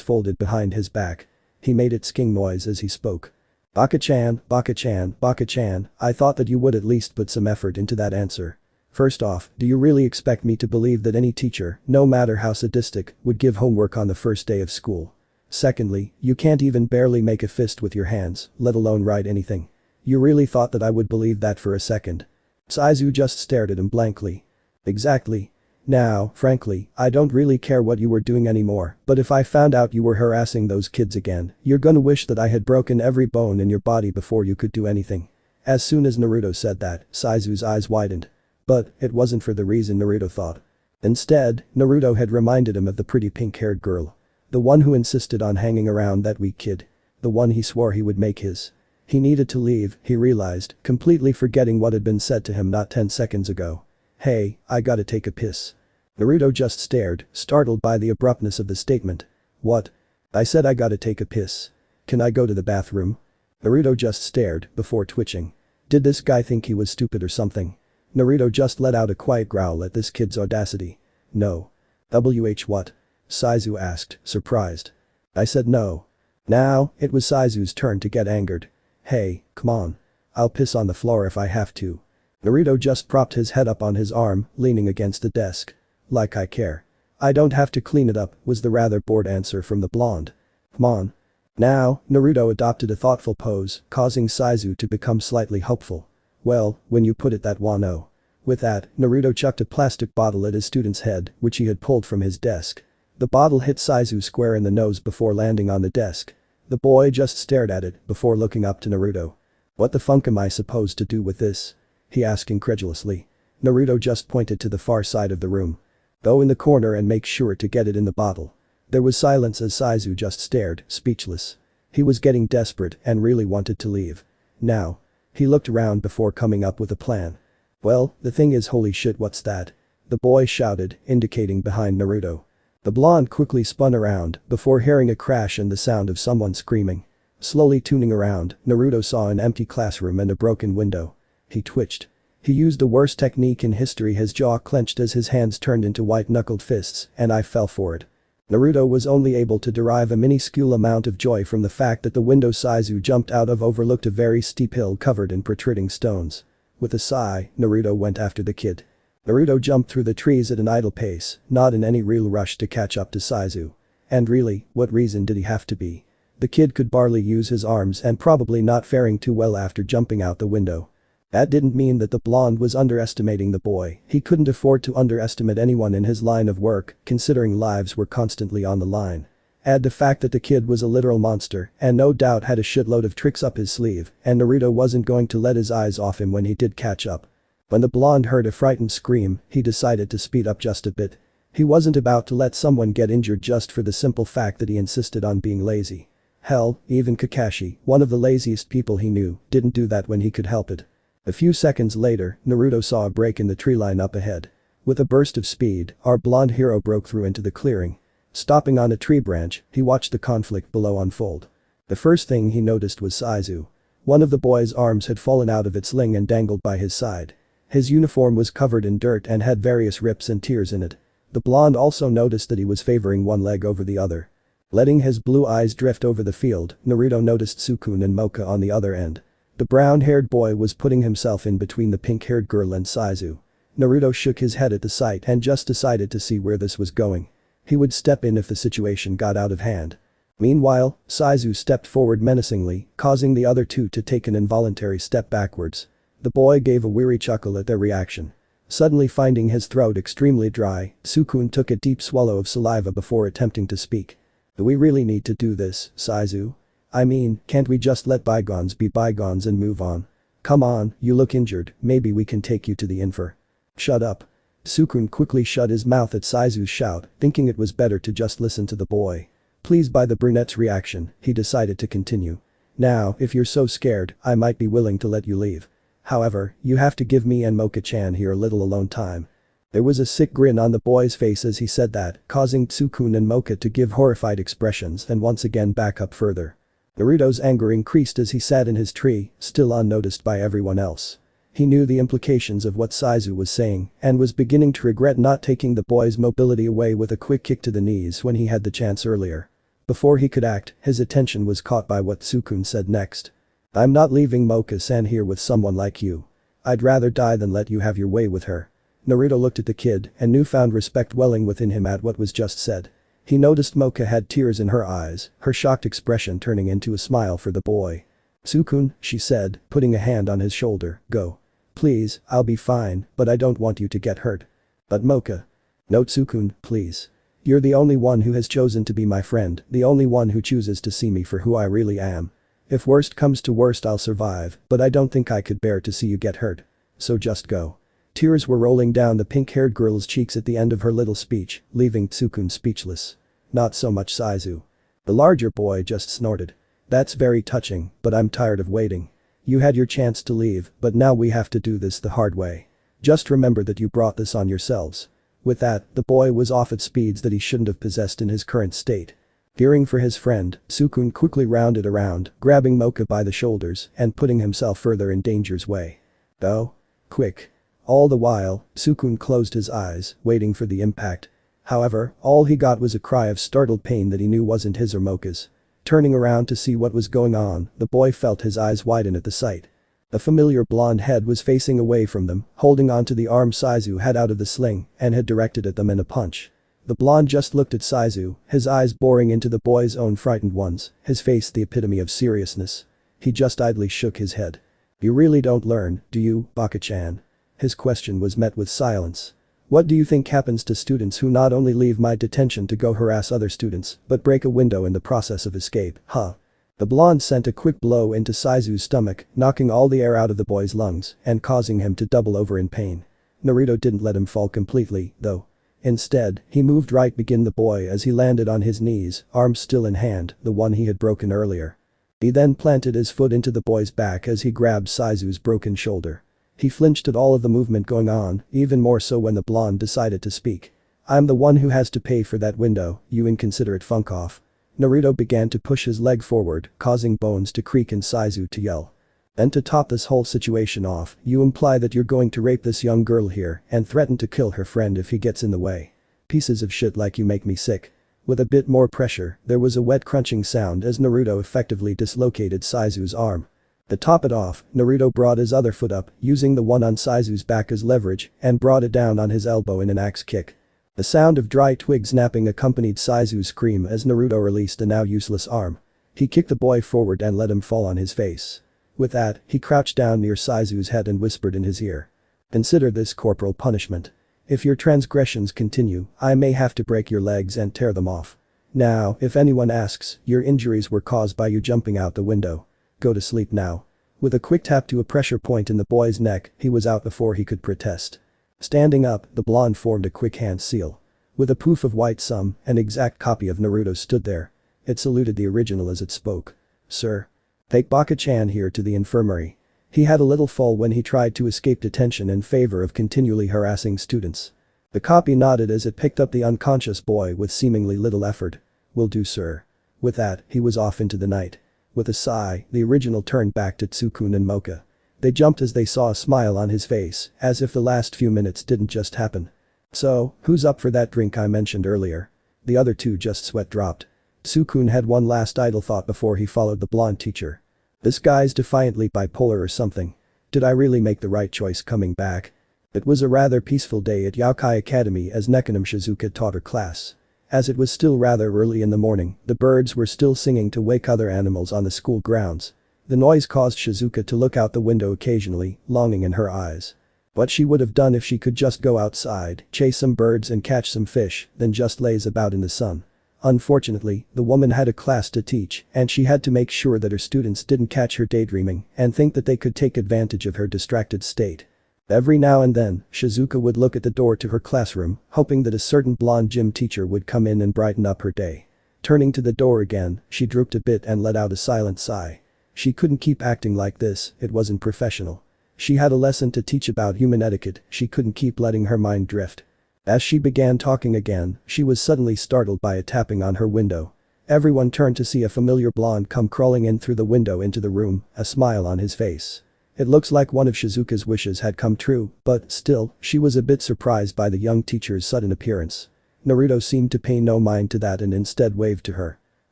folded behind his back. He made its king noise as he spoke. Baka-chan, Baka-chan, Baka-chan, I thought that you would at least put some effort into that answer. First off, do you really expect me to believe that any teacher, no matter how sadistic, would give homework on the first day of school? Secondly, you can't even barely make a fist with your hands, let alone write anything. You really thought that I would believe that for a second? Saizu just stared at him blankly. Exactly. Now, frankly, I don't really care what you were doing anymore, but if I found out you were harassing those kids again, you're gonna wish that I had broken every bone in your body before you could do anything. As soon as Naruto said that, Saizu's eyes widened. But, it wasn't for the reason Naruto thought. Instead, Naruto had reminded him of the pretty pink-haired girl. The one who insisted on hanging around that weak kid. The one he swore he would make his. He needed to leave, he realized, completely forgetting what had been said to him not 10 seconds ago. Hey, I gotta take a piss. Naruto just stared, startled by the abruptness of the statement. What? I said I gotta take a piss. Can I go to the bathroom? Naruto just stared, before twitching. Did this guy think he was stupid or something? Naruto just let out a quiet growl at this kid's audacity. No. What? Saizu asked, surprised. I said no. Now, it was Saizu's turn to get angered. Hey, come on. I'll piss on the floor if I have to. Naruto just propped his head up on his arm, leaning against the desk. Like I care. I don't have to clean it up, was the rather bored answer from the blonde. Come on. Now, Naruto adopted a thoughtful pose, causing Saizu to become slightly hopeful. Well, when you put it that wano. With that, Naruto chucked a plastic bottle at his student's head, which he had pulled from his desk. The bottle hit Saizu square in the nose before landing on the desk. The boy just stared at it before looking up to Naruto. What the funk am I supposed to do with this? He asked incredulously. Naruto just pointed to the far side of the room. Go in the corner and make sure to get it in the bottle. There was silence as Saizu just stared, speechless. He was getting desperate and really wanted to leave. Now. He looked around before coming up with a plan. Well, the thing is, holy shit, what's that? The boy shouted, indicating behind Naruto. The blonde quickly spun around before hearing a crash and the sound of someone screaming. Slowly tuning around, Naruto saw an empty classroom and a broken window. He twitched. He used the worst technique in history, his jaw clenched as his hands turned into white-knuckled fists, and I fell for it. Naruto was only able to derive a minuscule amount of joy from the fact that the window Saizu jumped out of overlooked a very steep hill covered in protruding stones. With a sigh, Naruto went after the kid. Naruto jumped through the trees at an idle pace, not in any real rush to catch up to Saizu. And really, what reason did he have to be? The kid could barely use his arms and probably not faring too well after jumping out the window. That didn't mean that the blonde was underestimating the boy, he couldn't afford to underestimate anyone in his line of work, considering lives were constantly on the line. Add the fact that the kid was a literal monster and no doubt had a shitload of tricks up his sleeve, and Naruto wasn't going to let his eyes off him when he did catch up. When the blonde heard a frightened scream, he decided to speed up just a bit. He wasn't about to let someone get injured just for the simple fact that he insisted on being lazy. Hell, even Kakashi, one of the laziest people he knew, didn't do that when he could help it. A few seconds later, Naruto saw a break in the tree line up ahead. With a burst of speed, our blonde hero broke through into the clearing. Stopping on a tree branch, he watched the conflict below unfold. The first thing he noticed was Saizu. One of the boy's arms had fallen out of its sling and dangled by his side. His uniform was covered in dirt and had various rips and tears in it. The blonde also noticed that he was favoring one leg over the other. Letting his blue eyes drift over the field, Naruto noticed Sukune and Mocha on the other end. The brown-haired boy was putting himself in between the pink-haired girl and Saizu. Naruto shook his head at the sight and just decided to see where this was going. He would step in if the situation got out of hand. Meanwhile, Saizu stepped forward menacingly, causing the other two to take an involuntary step backwards. The boy gave a weary chuckle at their reaction. Suddenly finding his throat extremely dry, Sukune took a deep swallow of saliva before attempting to speak. Do we really need to do this, Saizu? I mean, can't we just let bygones be bygones and move on? Come on, you look injured, maybe we can take you to the infirmary. Shut up. Sukune quickly shut his mouth at Saizu's shout, thinking it was better to just listen to the boy. Pleased by the brunette's reaction, he decided to continue. Now, if you're so scared, I might be willing to let you leave. However, you have to give me and Mocha-chan here a little alone time. There was a sick grin on the boy's face as he said that, causing Sukune and Mocha to give horrified expressions and once again back up further. Naruto's anger increased as he sat in his tree, still unnoticed by everyone else. He knew the implications of what Saizu was saying and was beginning to regret not taking the boy's mobility away with a quick kick to the knees when he had the chance earlier. Before he could act, his attention was caught by what Sukune said next. I'm not leaving Mocha-san here with someone like you. I'd rather die than let you have your way with her. Naruto looked at the kid and newfound respect welling within him at what was just said. He noticed Mocha had tears in her eyes, her shocked expression turning into a smile for the boy. Sukune, she said, putting a hand on his shoulder, go. Please, I'll be fine, but I don't want you to get hurt. But Mocha. No, Sukune, please. You're the only one who has chosen to be my friend, the only one who chooses to see me for who I really am. If worst comes to worst, I'll survive, but I don't think I could bear to see you get hurt. So just go. Tears were rolling down the pink-haired girl's cheeks at the end of her little speech, leaving Sukune speechless. Not so much Saizu. The larger boy just snorted. That's very touching, but I'm tired of waiting. You had your chance to leave, but now we have to do this the hard way. Just remember that you brought this on yourselves. With that, the boy was off at speeds that he shouldn't have possessed in his current state. Fearing for his friend, Sukune quickly rounded around, grabbing Mocha by the shoulders and putting himself further in danger's way. Go. Quick. All the while, Sukune closed his eyes, waiting for the impact. However, all he got was a cry of startled pain that he knew wasn't his or Mocha's. Turning around to see what was going on, the boy felt his eyes widen at the sight. A familiar blonde head was facing away from them, holding onto the arm Saizu had out of the sling and had directed at them in a punch. The blonde just looked at Saizu, his eyes boring into the boy's own frightened ones, his face the epitome of seriousness. He just idly shook his head. You really don't learn, do you, Baka-chan? His question was met with silence. What do you think happens to students who not only leave my detention to go harass other students, but break a window in the process of escape, huh? The blonde sent a quick blow into Saizu's stomach, knocking all the air out of the boy's lungs and causing him to double over in pain. Naruto didn't let him fall completely, though. Instead, he moved right behind the boy as he landed on his knees, arms still in hand, the one he had broken earlier. He then planted his foot into the boy's back as he grabbed Saizu's broken shoulder. He flinched at all of the movement going on, even more so when the blonde decided to speak. "I'm the one who has to pay for that window, you inconsiderate funkoff." Naruto began to push his leg forward, causing bones to creak and Saizu to yell. "And to top this whole situation off, you imply that you're going to rape this young girl here and threaten to kill her friend if he gets in the way. Pieces of shit like you make me sick." With a bit more pressure, there was a wet crunching sound as Naruto effectively dislocated Saizu's arm. To top it off, Naruto brought his other foot up, using the one on Saizu's back as leverage, and brought it down on his elbow in an axe kick. The sound of dry twigs snapping accompanied Saizu's scream as Naruto released a now useless arm. He kicked the boy forward and let him fall on his face. With that, he crouched down near Saizu's head and whispered in his ear. "Consider this corporal punishment. If your transgressions continue, I may have to break your legs and tear them off. Now, if anyone asks, your injuries were caused by you jumping out the window. Go to sleep now." With a quick tap to a pressure point in the boy's neck, he was out before he could protest. Standing up, the blonde formed a quick hand seal. With a poof of white sum, an exact copy of Naruto stood there. It saluted the original as it spoke. "Sir. Take Baka-chan here to the infirmary. He had a little fall when he tried to escape detention in favor of continually harassing students." The copy nodded as it picked up the unconscious boy with seemingly little effort. "Will do, sir." With that, he was off into the night. With a sigh, the original turned back to Tsukun and Mocha. They jumped as they saw a smile on his face, as if the last few minutes didn't just happen. "So, who's up for that drink I mentioned earlier?" The other two just sweat dropped. Tsukun had one last idle thought before he followed the blonde teacher. "This guy's defiantly bipolar or something. Did I really make the right choice coming back?" It was a rather peaceful day at Youkai Academy as Nekonim Shizuka taught her class. As it was still rather early in the morning, the birds were still singing to wake other animals on the school grounds. The noise caused Shizuka to look out the window occasionally, longing in her eyes. What she would have done if she could just go outside, chase some birds and catch some fish, than just laze about in the sun. Unfortunately, the woman had a class to teach and she had to make sure that her students didn't catch her daydreaming and think that they could take advantage of her distracted state. Every now and then, Shizuka would look at the door to her classroom, hoping that a certain blonde gym teacher would come in and brighten up her day. Turning to the door again, she drooped a bit and let out a silent sigh. She couldn't keep acting like this, it wasn't professional. She had a lesson to teach about human etiquette, she couldn't keep letting her mind drift. As she began talking again, she was suddenly startled by a tapping on her window. Everyone turned to see a familiar blonde come crawling in through the window into the room, a smile on his face. It looks like one of Shizuka's wishes had come true, but still, she was a bit surprised by the young teacher's sudden appearance. Naruto seemed to pay no mind to that and instead waved to her.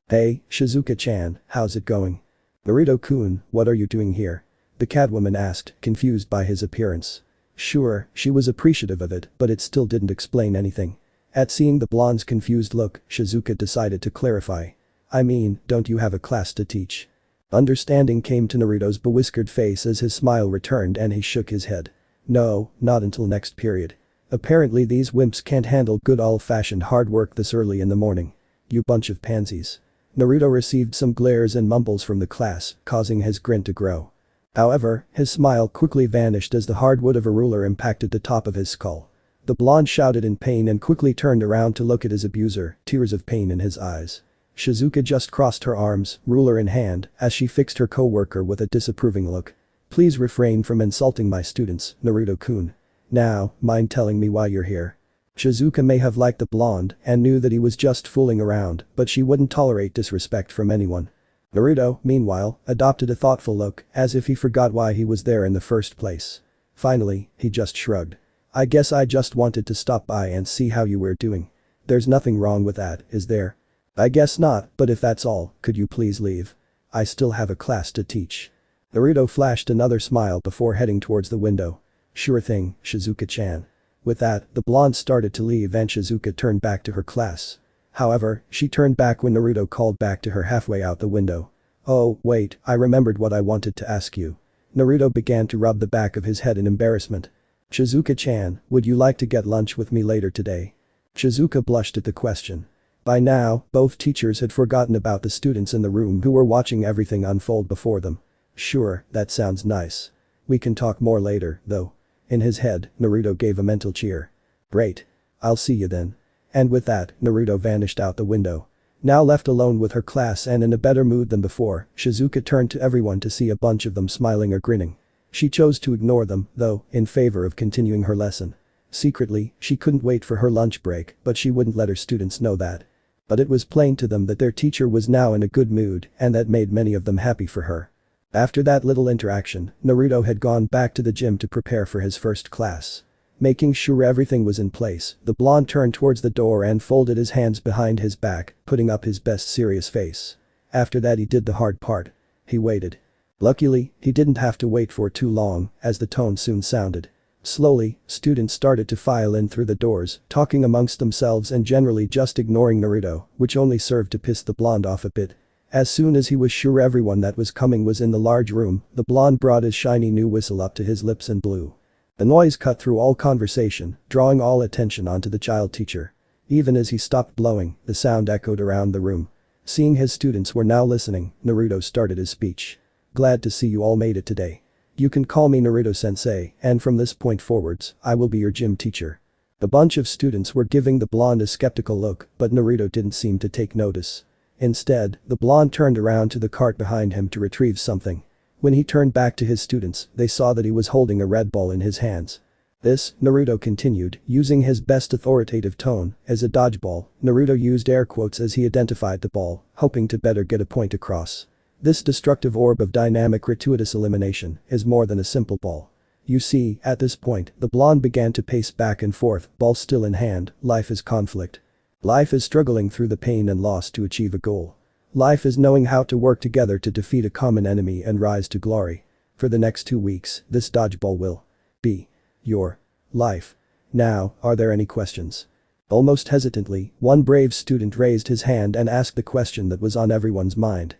"Hey, Shizuka-chan, how's it going?" "Naruto-kun, what are you doing here?" the catwoman asked, confused by his appearance. Sure, she was appreciative of it, but it still didn't explain anything. At seeing the blonde's confused look, Shizuka decided to clarify. "I mean, don't you have a class to teach?" Understanding came to Naruto's bewhiskered face as his smile returned and he shook his head. "No, not until next period. Apparently these wimps can't handle good old-fashioned hard work this early in the morning. You bunch of pansies." Naruto received some glares and mumbles from the class, causing his grin to grow. However, his smile quickly vanished as the hardwood of a ruler impacted the top of his skull. The blonde shouted in pain and quickly turned around to look at his abuser, tears of pain in his eyes. Shizuka just crossed her arms, ruler in hand, as she fixed her co-worker with a disapproving look. "Please refrain from insulting my students, Naruto-kun. Now, mind telling me why you're here?" Shizuka may have liked the blonde and knew that he was just fooling around, but she wouldn't tolerate disrespect from anyone. Naruto, meanwhile, adopted a thoughtful look, as if he forgot why he was there in the first place. Finally, he just shrugged. "I guess I just wanted to stop by and see how you were doing. There's nothing wrong with that, is there?" "I guess not, but if that's all, could you please leave? I still have a class to teach." Naruto flashed another smile before heading towards the window. "Sure thing, Shizuka-chan." With that, the blonde started to leave and Shizuka turned back to her class. However, she turned back when Naruto called back to her halfway out the window. "Oh, wait, I remembered what I wanted to ask you." Naruto began to rub the back of his head in embarrassment. "Shizuka-chan, would you like to get lunch with me later today?" Shizuka blushed at the question. By now, both teachers had forgotten about the students in the room who were watching everything unfold before them. "Sure, that sounds nice. We can talk more later, though." In his head, Naruto gave a mental cheer. "Great. I'll see you then. And with that, Naruto vanished out the window. Now left alone with her class and in a better mood than before, Shizuka turned to everyone to see a bunch of them smiling or grinning. She chose to ignore them, though, in favor of continuing her lesson. Secretly, she couldn't wait for her lunch break, but she wouldn't let her students know that. But it was plain to them that their teacher was now in a good mood, and that made many of them happy for her. After that little interaction, Naruto had gone back to the gym to prepare for his first class. Making sure everything was in place, the blonde turned towards the door and folded his hands behind his back, putting up his best serious face. After that he did the hard part. He waited. Luckily, he didn't have to wait for too long, as the tone soon sounded. Slowly, students started to file in through the doors, talking amongst themselves and generally just ignoring Naruto, which only served to piss the blonde off a bit. As soon as he was sure everyone that was coming was in the large room, the blonde brought his shiny new whistle up to his lips and blew. The noise cut through all conversation, drawing all attention onto the child teacher. Even as he stopped blowing, the sound echoed around the room. Seeing his students were now listening, Naruto started his speech. Glad to see you all made it today. You can call me Naruto-sensei, and from this point forwards, I will be your gym teacher. A bunch of students were giving the blonde a skeptical look, but Naruto didn't seem to take notice. Instead, the blonde turned around to the cart behind him to retrieve something. When he turned back to his students, they saw that he was holding a red ball in his hands. This, Naruto continued, using his best authoritative tone, as a dodgeball. Naruto used air quotes as he identified the ball, hoping to better get a point across. This destructive orb of dynamic gratuitous elimination is more than a simple ball. You see, at this point, the blonde began to pace back and forth, ball still in hand. Life is conflict. Life is struggling through the pain and loss to achieve a goal. Life is knowing how to work together to defeat a common enemy and rise to glory. For the next 2 weeks, this dodgeball will be your life. Now, are there any questions? Almost hesitantly, one brave student raised his hand and asked the question that was on everyone's mind.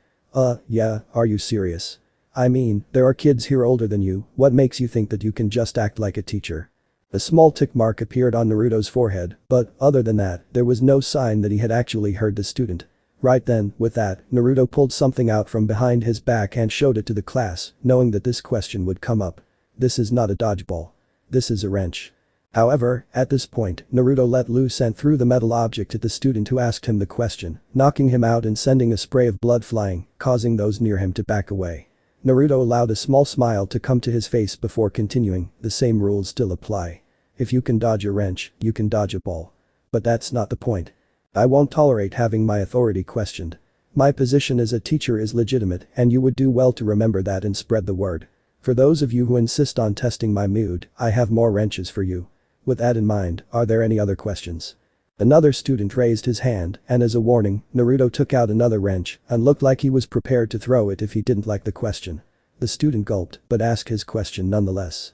Yeah, are you serious? I mean, there are kids here older than you, what makes you think that you can just act like a teacher? A small tick mark appeared on Naruto's forehead, but, other than that, there was no sign that he had actually heard the student. Right then, with that, Naruto pulled something out from behind his back and showed it to the class, knowing that this question would come up. This is not a dodgeball. This is a wrench. However, at this point, Naruto let loose and threw the metal object at the student who asked him the question, knocking him out and sending a spray of blood flying, causing those near him to back away. Naruto allowed a small smile to come to his face before continuing, the same rules still apply. If you can dodge a wrench, you can dodge a ball. But that's not the point. I won't tolerate having my authority questioned. My position as a teacher is legitimate and you would do well to remember that and spread the word. For those of you who insist on testing my mood, I have more wrenches for you. With that in mind, are there any other questions? Another student raised his hand, and as a warning, Naruto took out another wrench and looked like he was prepared to throw it if he didn't like the question. The student gulped, but asked his question nonetheless.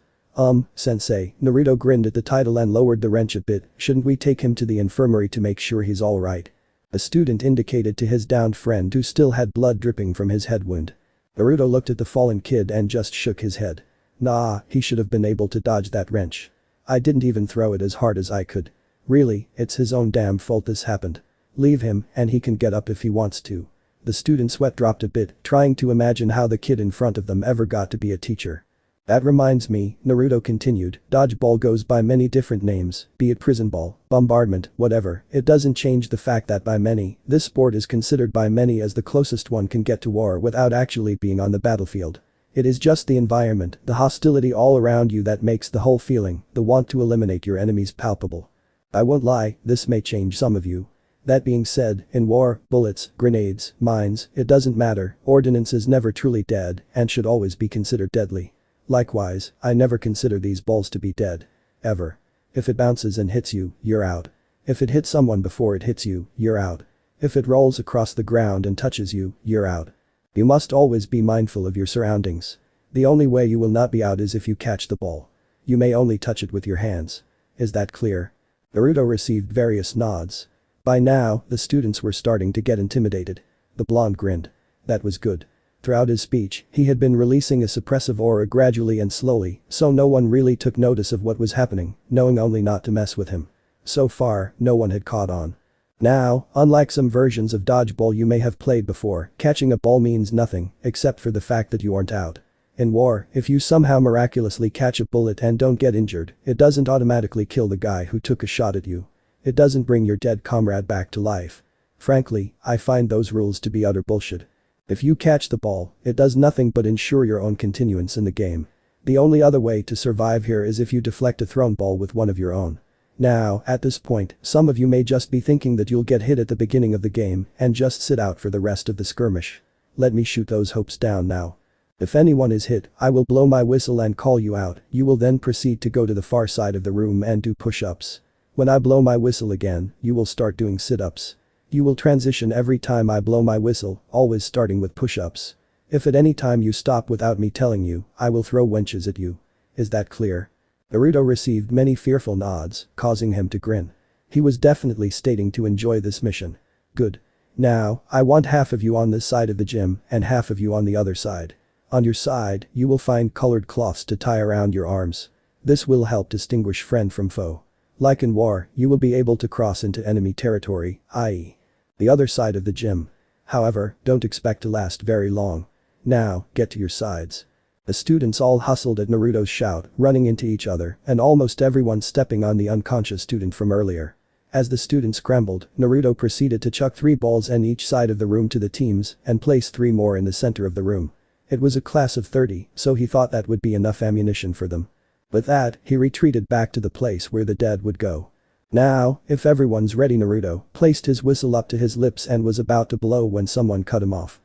Sensei, Naruto grinned at the title and lowered the wrench a bit, shouldn't we take him to the infirmary to make sure he's alright? A student indicated to his downed friend who still had blood dripping from his head wound. Naruto looked at the fallen kid and just shook his head. Nah, he should have been able to dodge that wrench. I didn't even throw it as hard as I could. Really, it's his own damn fault this happened. Leave him, and he can get up if he wants to. The student's sweat dropped a bit, trying to imagine how the kid in front of them ever got to be a teacher. That reminds me, Naruto continued, dodgeball goes by many different names, be it prison ball, bombardment, whatever, it doesn't change the fact that by many, this sport is considered by many as the closest one can get to war without actually being on the battlefield. It is just the environment, the hostility all around you that makes the whole feeling, the want to eliminate your enemies palpable. I won't lie, this may change some of you. That being said, in war, bullets, grenades, mines, it doesn't matter, ordnance is never truly dead and should always be considered deadly. Likewise, I never consider these balls to be dead. Ever. If it bounces and hits you, you're out. If it hits someone before it hits you, you're out. If it rolls across the ground and touches you, you're out. You must always be mindful of your surroundings. The only way you will not be out is if you catch the ball. You may only touch it with your hands. Is that clear? Naruto received various nods. By now, the students were starting to get intimidated. The blonde grinned. That was good. Throughout his speech, he had been releasing a suppressive aura gradually and slowly, so no one really took notice of what was happening, knowing only not to mess with him. So far, no one had caught on. Now, unlike some versions of dodgeball you may have played before, catching a ball means nothing, except for the fact that you aren't out. In war, if you somehow miraculously catch a bullet and don't get injured, it doesn't automatically kill the guy who took a shot at you. It doesn't bring your dead comrade back to life. Frankly, I find those rules to be utter bullshit. If you catch the ball, it does nothing but ensure your own continuance in the game. The only other way to survive here is if you deflect a thrown ball with one of your own. Now, at this point, some of you may just be thinking that you'll get hit at the beginning of the game and just sit out for the rest of the skirmish. Let me shoot those hopes down now. If anyone is hit, I will blow my whistle and call you out. You will then proceed to go to the far side of the room and do push-ups. When I blow my whistle again, you will start doing sit-ups. You will transition every time I blow my whistle, always starting with push-ups. If at any time you stop without me telling you, I will throw wenches at you. Is that clear? Naruto received many fearful nods, causing him to grin. He was definitely stating to enjoy this mission. Good. Now, I want half of you on this side of the gym and half of you on the other side. On your side, you will find colored cloths to tie around your arms. This will help distinguish friend from foe. Like in war, you will be able to cross into enemy territory, i.e. the other side of the gym. However, don't expect to last very long. Now, get to your sides. The students all hustled at Naruto's shout, running into each other, and almost everyone stepping on the unconscious student from earlier. As the students scrambled, Naruto proceeded to chuck 3 balls in each side of the room to the teams and place 3 more in the center of the room. It was a class of 30, so he thought that would be enough ammunition for them. With that, he retreated back to the place where the dead would go. Now, if everyone's ready, Naruto placed his whistle up to his lips and was about to blow when someone cut him off.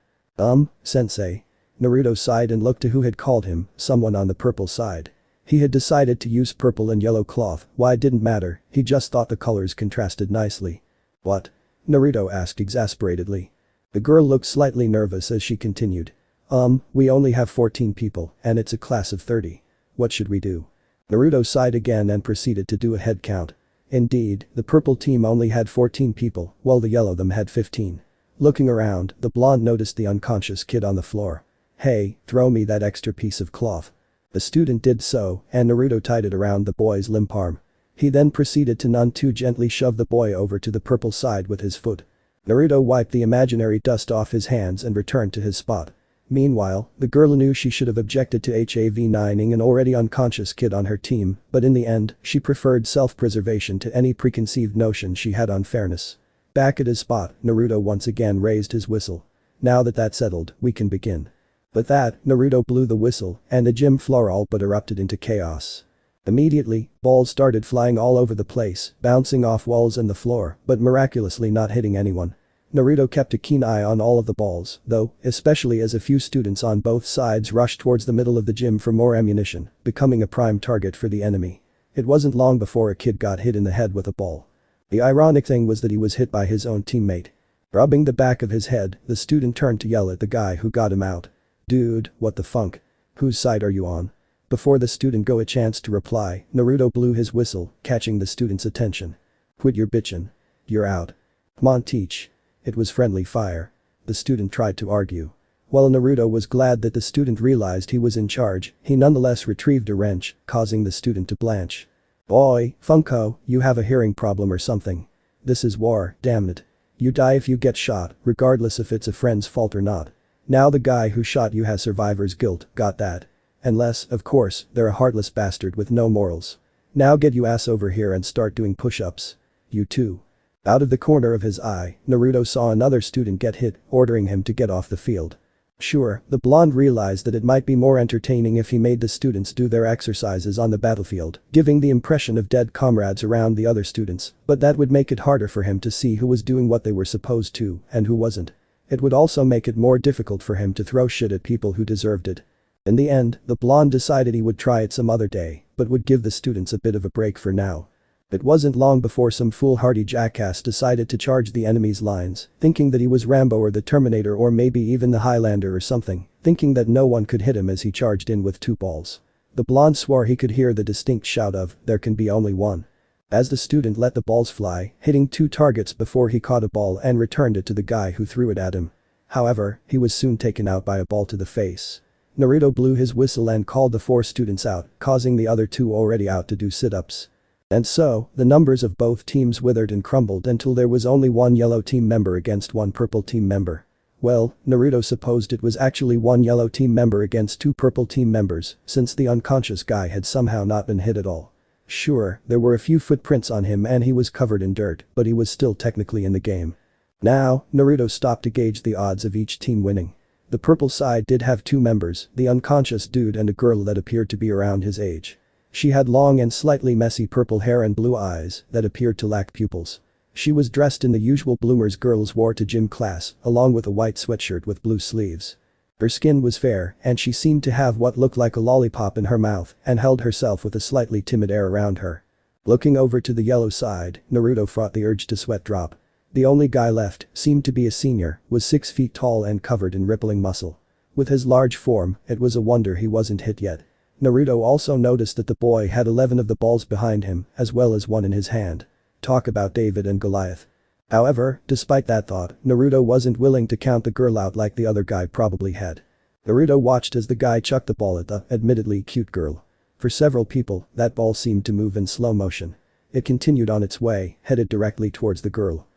Sensei. Naruto sighed and looked to who had called him, someone on the purple side. He had decided to use purple and yellow cloth, why it didn't matter, he just thought the colors contrasted nicely. What? Naruto asked exasperatedly. The girl looked slightly nervous as she continued. We only have 14 people, and it's a class of 30. What should we do? Naruto sighed again and proceeded to do a head count. Indeed, the purple team only had 14 people, while the yellow them had 15. Looking around, the blonde noticed the unconscious kid on the floor. Hey, throw me that extra piece of cloth. The student did so, and Naruto tied it around the boy's limp arm. He then proceeded to none too gently shove the boy over to the purple side with his foot. Naruto wiped the imaginary dust off his hands and returned to his spot. Meanwhile, the girl knew she should have objected to HAV9ing an already unconscious kid on her team, but in the end, she preferred self-preservation to any preconceived notion she had on fairness. Back at his spot, Naruto once again raised his whistle. Now that that's settled, we can begin. With that, Naruto blew the whistle, and the gym floor all but erupted into chaos. Immediately, balls started flying all over the place, bouncing off walls and the floor, but miraculously not hitting anyone. Naruto kept a keen eye on all of the balls, though, especially as a few students on both sides rushed towards the middle of the gym for more ammunition, becoming a prime target for the enemy. It wasn't long before a kid got hit in the head with a ball. The ironic thing was that he was hit by his own teammate. Rubbing the back of his head, the student turned to yell at the guy who got him out. Dude, what the funk? Whose side are you on? Before the student got a chance to reply, Naruto blew his whistle, catching the student's attention. Quit your bitchin'. You're out. Come on, teach. It was friendly fire. The student tried to argue. While Naruto was glad that the student realized he was in charge, he nonetheless retrieved a wrench, causing the student to blanch. Boy, Funko, you have a hearing problem or something. This is war, damn it. You die if you get shot, regardless if it's a friend's fault or not. Now the guy who shot you has survivor's guilt, got that? Unless, of course, they're a heartless bastard with no morals. Now get you ass over here and start doing push-ups. You too. Out of the corner of his eye, Naruto saw another student get hit, ordering him to get off the field. Sure, the blonde realized that it might be more entertaining if he made the students do their exercises on the battlefield, giving the impression of dead comrades around the other students, but that would make it harder for him to see who was doing what they were supposed to and who wasn't. It would also make it more difficult for him to throw shit at people who deserved it. In the end, the blonde decided he would try it some other day, but would give the students a bit of a break for now. It wasn't long before some foolhardy jackass decided to charge the enemy's lines, thinking that he was Rambo or the Terminator or maybe even the Highlander or something, thinking that no one could hit him as he charged in with 2 balls. The blonde swore he could hear the distinct shout of, "There can be only one." As the student let the balls fly, hitting 2 targets before he caught a ball and returned it to the guy who threw it at him. However, he was soon taken out by a ball to the face. Naruto blew his whistle and called the 4 students out, causing the other 2 already out to do sit-ups. And so, the numbers of both teams withered and crumbled until there was only 1 yellow team member against 1 purple team member. Well, Naruto supposed it was actually 1 yellow team member against 2 purple team members, since the unconscious guy had somehow not been hit at all. Sure, there were a few footprints on him and he was covered in dirt, but he was still technically in the game. Now, Naruto stopped to gauge the odds of each team winning. The purple side did have two members, the unconscious dude and a girl that appeared to be around his age. She had long and slightly messy purple hair and blue eyes that appeared to lack pupils. She was dressed in the usual bloomers girls wore to gym class, along with a white sweatshirt with blue sleeves. Her skin was fair and she seemed to have what looked like a lollipop in her mouth and held herself with a slightly timid air around her. Looking over to the yellow side, Naruto fought the urge to sweat drop. The only guy left seemed to be a senior, was 6 feet tall and covered in rippling muscle. With his large form, it was a wonder he wasn't hit yet. Naruto also noticed that the boy had 11 of the balls behind him, as well as one in his hand. Talk about David and Goliath. However, despite that thought, Naruto wasn't willing to count the girl out like the other guy probably had. Naruto watched as the guy chucked the ball at the, admittedly cute girl. For several people, that ball seemed to move in slow motion. It continued on its way, headed directly towards the girl.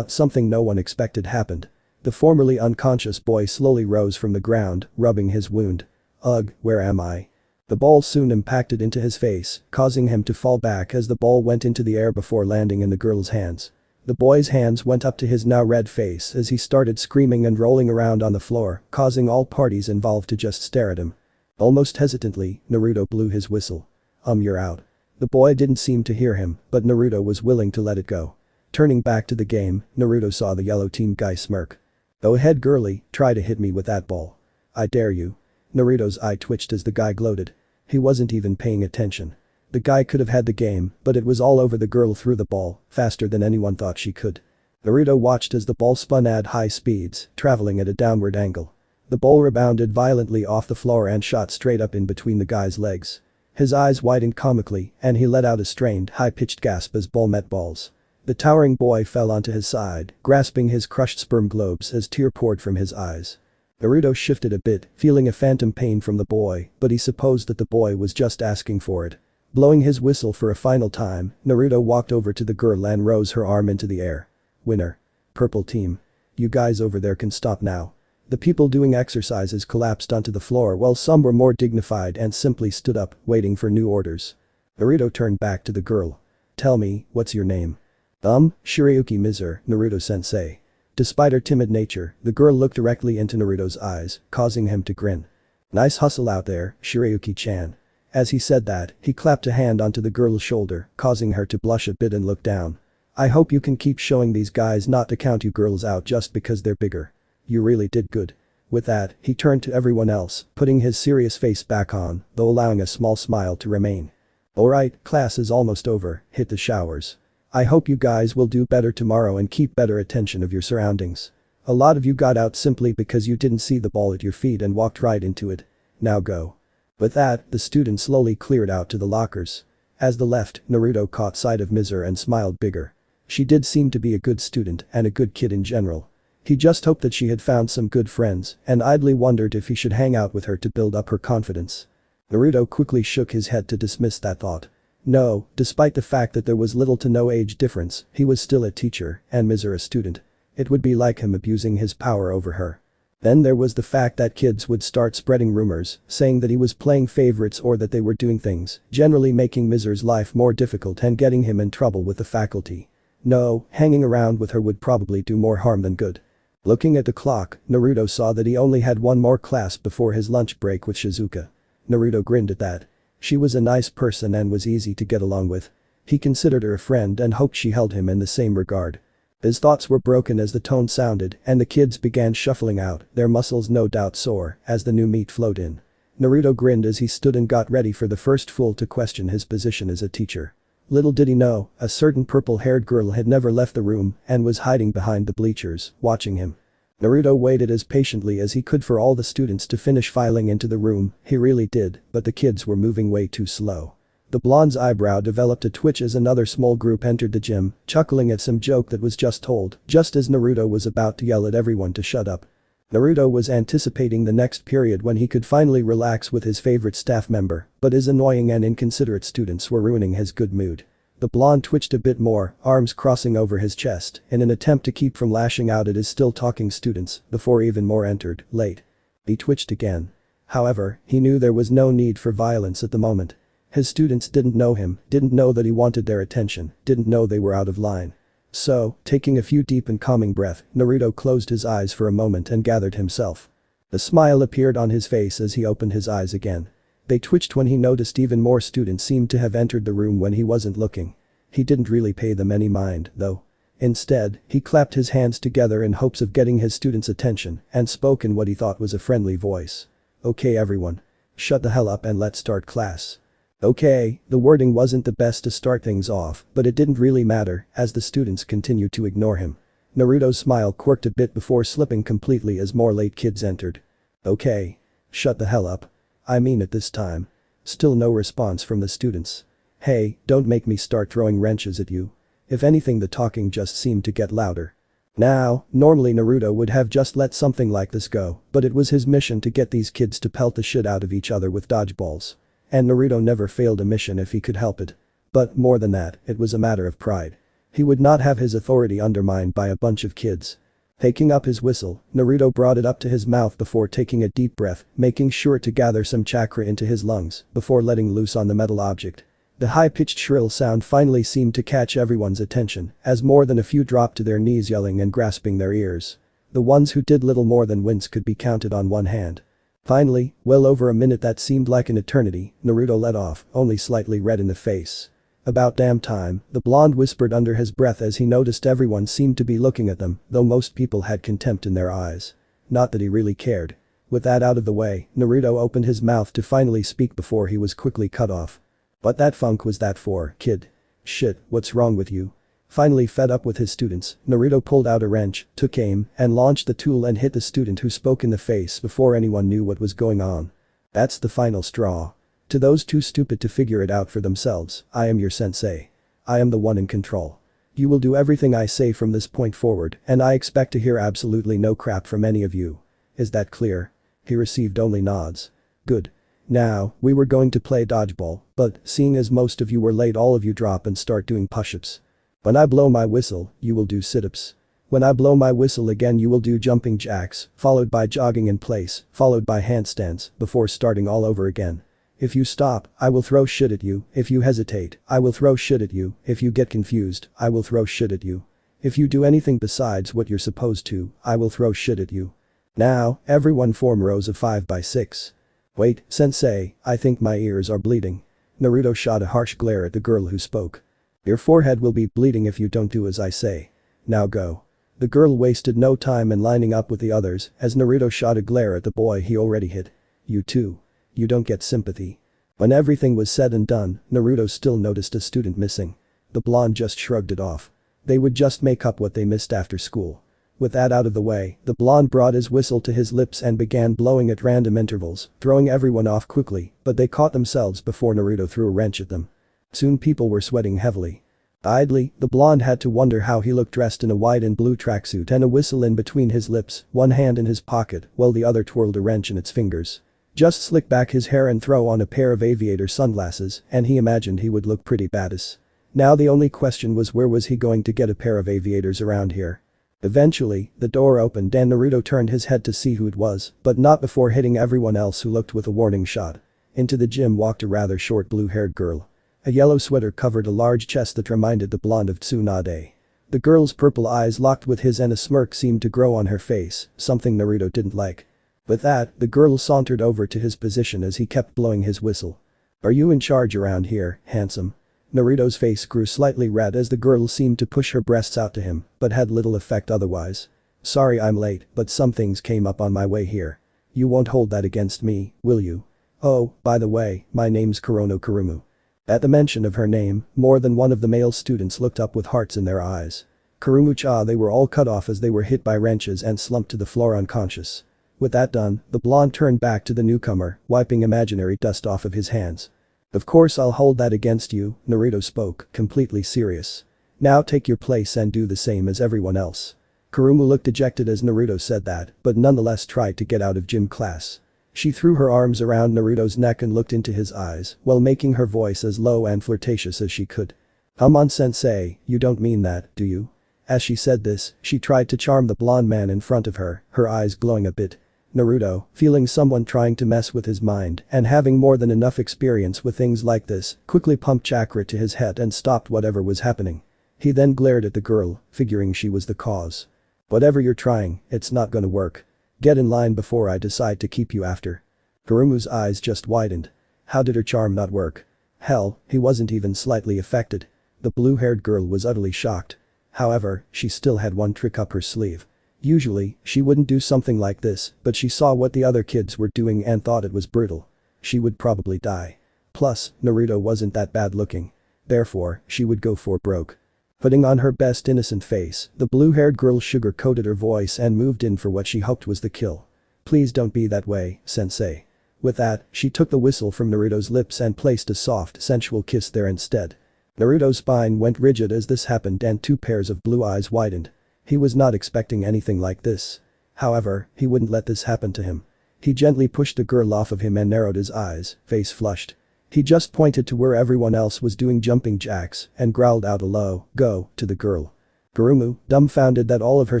Something no one expected happened. The formerly unconscious boy slowly rose from the ground, rubbing his wound. Ugh, where am I? The ball soon impacted into his face, causing him to fall back as the ball went into the air before landing in the girl's hands. The boy's hands went up to his now red face as he started screaming and rolling around on the floor, causing all parties involved to just stare at him. Almost hesitantly, Naruto blew his whistle. You're out. The boy didn't seem to hear him, but Naruto was willing to let it go. Turning back to the game, Naruto saw the yellow team guy smirk. Go ahead girly, try to hit me with that ball. I dare you. Naruto's eye twitched as the guy gloated. He wasn't even paying attention. The guy could have had the game, but it was all over the girl threw the ball, faster than anyone thought she could. Naruto watched as the ball spun at high speeds, traveling at a downward angle. The ball rebounded violently off the floor and shot straight up in between the guy's legs. His eyes widened comically, and he let out a strained, high-pitched gasp as ball met balls. The towering boy fell onto his side, grasping his crushed sperm globes as tear poured from his eyes. Naruto shifted a bit, feeling a phantom pain from the boy, but he supposed that the boy was just asking for it. Blowing his whistle for a final time, Naruto walked over to the girl and rose her arm into the air. Winner. Purple team. You guys over there can stop now. The people doing exercises collapsed onto the floor while some were more dignified and simply stood up, waiting for new orders. Naruto turned back to the girl. Tell me, what's your name? Shirayuki-Mizore, Naruto-sensei. Despite her timid nature, the girl looked directly into Naruto's eyes, causing him to grin. Nice hustle out there, Shirayuki-chan. As he said that, he clapped a hand onto the girl's shoulder, causing her to blush a bit and look down. I hope you can keep showing these guys not to count you girls out just because they're bigger. You really did good. With that, he turned to everyone else, putting his serious face back on, though allowing a small smile to remain. Alright, class is almost over, hit the showers. I hope you guys will do better tomorrow and keep better attention of your surroundings. A lot of you got out simply because you didn't see the ball at your feet and walked right into it. Now go. With that, the students slowly cleared out to the lockers. As they left, Naruto caught sight of Mizore and smiled bigger. She did seem to be a good student and a good kid in general. He just hoped that she had found some good friends and idly wondered if he should hang out with her to build up her confidence. Naruto quickly shook his head to dismiss that thought. No, despite the fact that there was little to no age difference, he was still a teacher and Mizore a student. It would be like him abusing his power over her. Then there was the fact that kids would start spreading rumors, saying that he was playing favorites or that they were doing things, generally making Mizore's life more difficult and getting him in trouble with the faculty. No, hanging around with her would probably do more harm than good. Looking at the clock, Naruto saw that he only had one more class before his lunch break with Shizuka. Naruto grinned at that. She was a nice person and was easy to get along with. He considered her a friend and hoped she held him in the same regard. His thoughts were broken as the tone sounded and the kids began shuffling out, their muscles no doubt sore, as the new meat flowed in. Naruto grinned as he stood and got ready for the first fool to question his position as a teacher. Little did he know, a certain purple-haired girl had never left the room and was hiding behind the bleachers, watching him. Naruto waited as patiently as he could for all the students to finish filing into the room, he really did, but the kids were moving way too slow. The blonde's eyebrow developed a twitch as another small group entered the gym, chuckling at some joke that was just told, just as Naruto was about to yell at everyone to shut up. Naruto was anticipating the next period when he could finally relax with his favorite staff member, but his annoying and inconsiderate students were ruining his good mood. The blonde twitched a bit more, arms crossing over his chest, in an attempt to keep from lashing out at his still talking students, before even more entered, late. He twitched again. However, he knew there was no need for violence at the moment. His students didn't know him, didn't know that he wanted their attention, didn't know they were out of line. So, taking a few deep and calming breaths, Naruto closed his eyes for a moment and gathered himself. A smile appeared on his face as he opened his eyes again. They twitched when he noticed even more students seemed to have entered the room when he wasn't looking. He didn't really pay them any mind, though. Instead, he clapped his hands together in hopes of getting his students' attention and spoke in what he thought was a friendly voice. "Okay everyone. Shut the hell up and let's start class." Okay, the wording wasn't the best to start things off, but it didn't really matter as the students continued to ignore him. Naruto's smile quirked a bit before slipping completely as more late kids entered. "Okay. Shut the hell up. I mean it this time." Still no response from the students. "Hey, don't make me start throwing wrenches at you." If anything, the talking just seemed to get louder. Now, normally Naruto would have just let something like this go, but it was his mission to get these kids to pelt the shit out of each other with dodgeballs. And Naruto never failed a mission if he could help it. But more than that, it was a matter of pride. He would not have his authority undermined by a bunch of kids. Taking up his whistle, Naruto brought it up to his mouth before taking a deep breath, making sure to gather some chakra into his lungs before letting loose on the metal object. The high-pitched shrill sound finally seemed to catch everyone's attention as more than a few dropped to their knees yelling and grasping their ears. The ones who did little more than wince could be counted on one hand. Finally, well over a minute that seemed like an eternity, Naruto let off, only slightly red in the face. "About damn time," the blonde whispered under his breath as he noticed everyone seemed to be looking at them, though most people had contempt in their eyes. Not that he really cared. With that out of the way, Naruto opened his mouth to finally speak before he was quickly cut off. "What that funk was that for, kid? Shit, what's wrong with you?" Finally fed up with his students, Naruto pulled out a wrench, took aim, and launched the tool and hit the student who spoke in the face before anyone knew what was going on. That's the final straw. To those too stupid to figure it out for themselves, I am your sensei. I am the one in control. You will do everything I say from this point forward, and I expect to hear absolutely no crap from any of you. Is that clear? He received only nods. Good. Now, we were going to play dodgeball, but seeing as most of you were late, all of you drop and start doing push-ups. When I blow my whistle, you will do sit-ups. When I blow my whistle again, you will do jumping jacks, followed by jogging in place, followed by handstands, before starting all over again. If you stop, I will throw shit at you. If you hesitate, I will throw shit at you. If you get confused, I will throw shit at you. If you do anything besides what you're supposed to, I will throw shit at you. Now, everyone form rows of 5 by 6. Wait, sensei, I think my ears are bleeding. Naruto shot a harsh glare at the girl who spoke. Your forehead will be bleeding if you don't do as I say. Now go. The girl wasted no time in lining up with the others as Naruto shot a glare at the boy he already hit. You too. You don't get sympathy. When everything was said and done, Naruto still noticed a student missing. The blonde just shrugged it off. They would just make up what they missed after school. With that out of the way, the blonde brought his whistle to his lips and began blowing at random intervals, throwing everyone off quickly, but they caught themselves before Naruto threw a wrench at them. Soon people were sweating heavily. Idly, the blonde had to wonder how he looked dressed in a white and blue tracksuit and a whistle in between his lips, one hand in his pocket while the other twirled a wrench in its fingers. Just slick back his hair and throw on a pair of aviator sunglasses and he imagined he would look pretty badass. Now the only question was, where was he going to get a pair of aviators around here? Eventually, the door opened and Naruto turned his head to see who it was, but not before hitting everyone else who looked with a warning shot. Into the gym walked a rather short blue-haired girl. A yellow sweater covered a large chest that reminded the blonde of Tsunade. The girl's purple eyes locked with his and a smirk seemed to grow on her face, something Naruto didn't like. With that, the girl sauntered over to his position as he kept blowing his whistle. Are you in charge around here, handsome? Naruto's face grew slightly red as the girl seemed to push her breasts out to him, but had little effect otherwise. Sorry I'm late, but some things came up on my way here. You won't hold that against me, will you? Oh, by the way, my name's Kurumu. At the mention of her name, more than one of the male students looked up with hearts in their eyes. Kurumu-cha, they were all cut off as they were hit by wrenches and slumped to the floor unconscious. With that done, the blonde turned back to the newcomer, wiping imaginary dust off of his hands. Of course I'll hold that against you, Naruto spoke, completely serious. Now take your place and do the same as everyone else. Kurumu looked dejected as Naruto said that, but nonetheless tried to get out of gym class. She threw her arms around Naruto's neck and looked into his eyes, while making her voice as low and flirtatious as she could. Come on sensei, you don't mean that, do you? As she said this, she tried to charm the blonde man in front of her, her eyes glowing a bit. Naruto, feeling someone trying to mess with his mind and having more than enough experience with things like this, quickly pumped chakra to his head and stopped whatever was happening. He then glared at the girl, figuring she was the cause. Whatever you're trying, it's not gonna work. Get in line before I decide to keep you after. Kurumu's eyes just widened. How did her charm not work? Hell, he wasn't even slightly affected. The blue-haired girl was utterly shocked. However, she still had one trick up her sleeve. Usually, she wouldn't do something like this, but she saw what the other kids were doing and thought it was brutal. She would probably die. Plus, Naruto wasn't that bad looking. Therefore, she would go for broke. Putting on her best innocent face, the blue-haired girl sugar-coated her voice and moved in for what she hoped was the kill. Please don't be that way, sensei. With that, she took the whistle from Naruto's lips and placed a soft, sensual kiss there instead. Naruto's spine went rigid as this happened and two pairs of blue eyes widened. He was not expecting anything like this. However, he wouldn't let this happen to him. He gently pushed the girl off of him and narrowed his eyes, face flushed. He just pointed to where everyone else was doing jumping jacks and growled out a low, "Go," to the girl. Kurumu, dumbfounded that all of her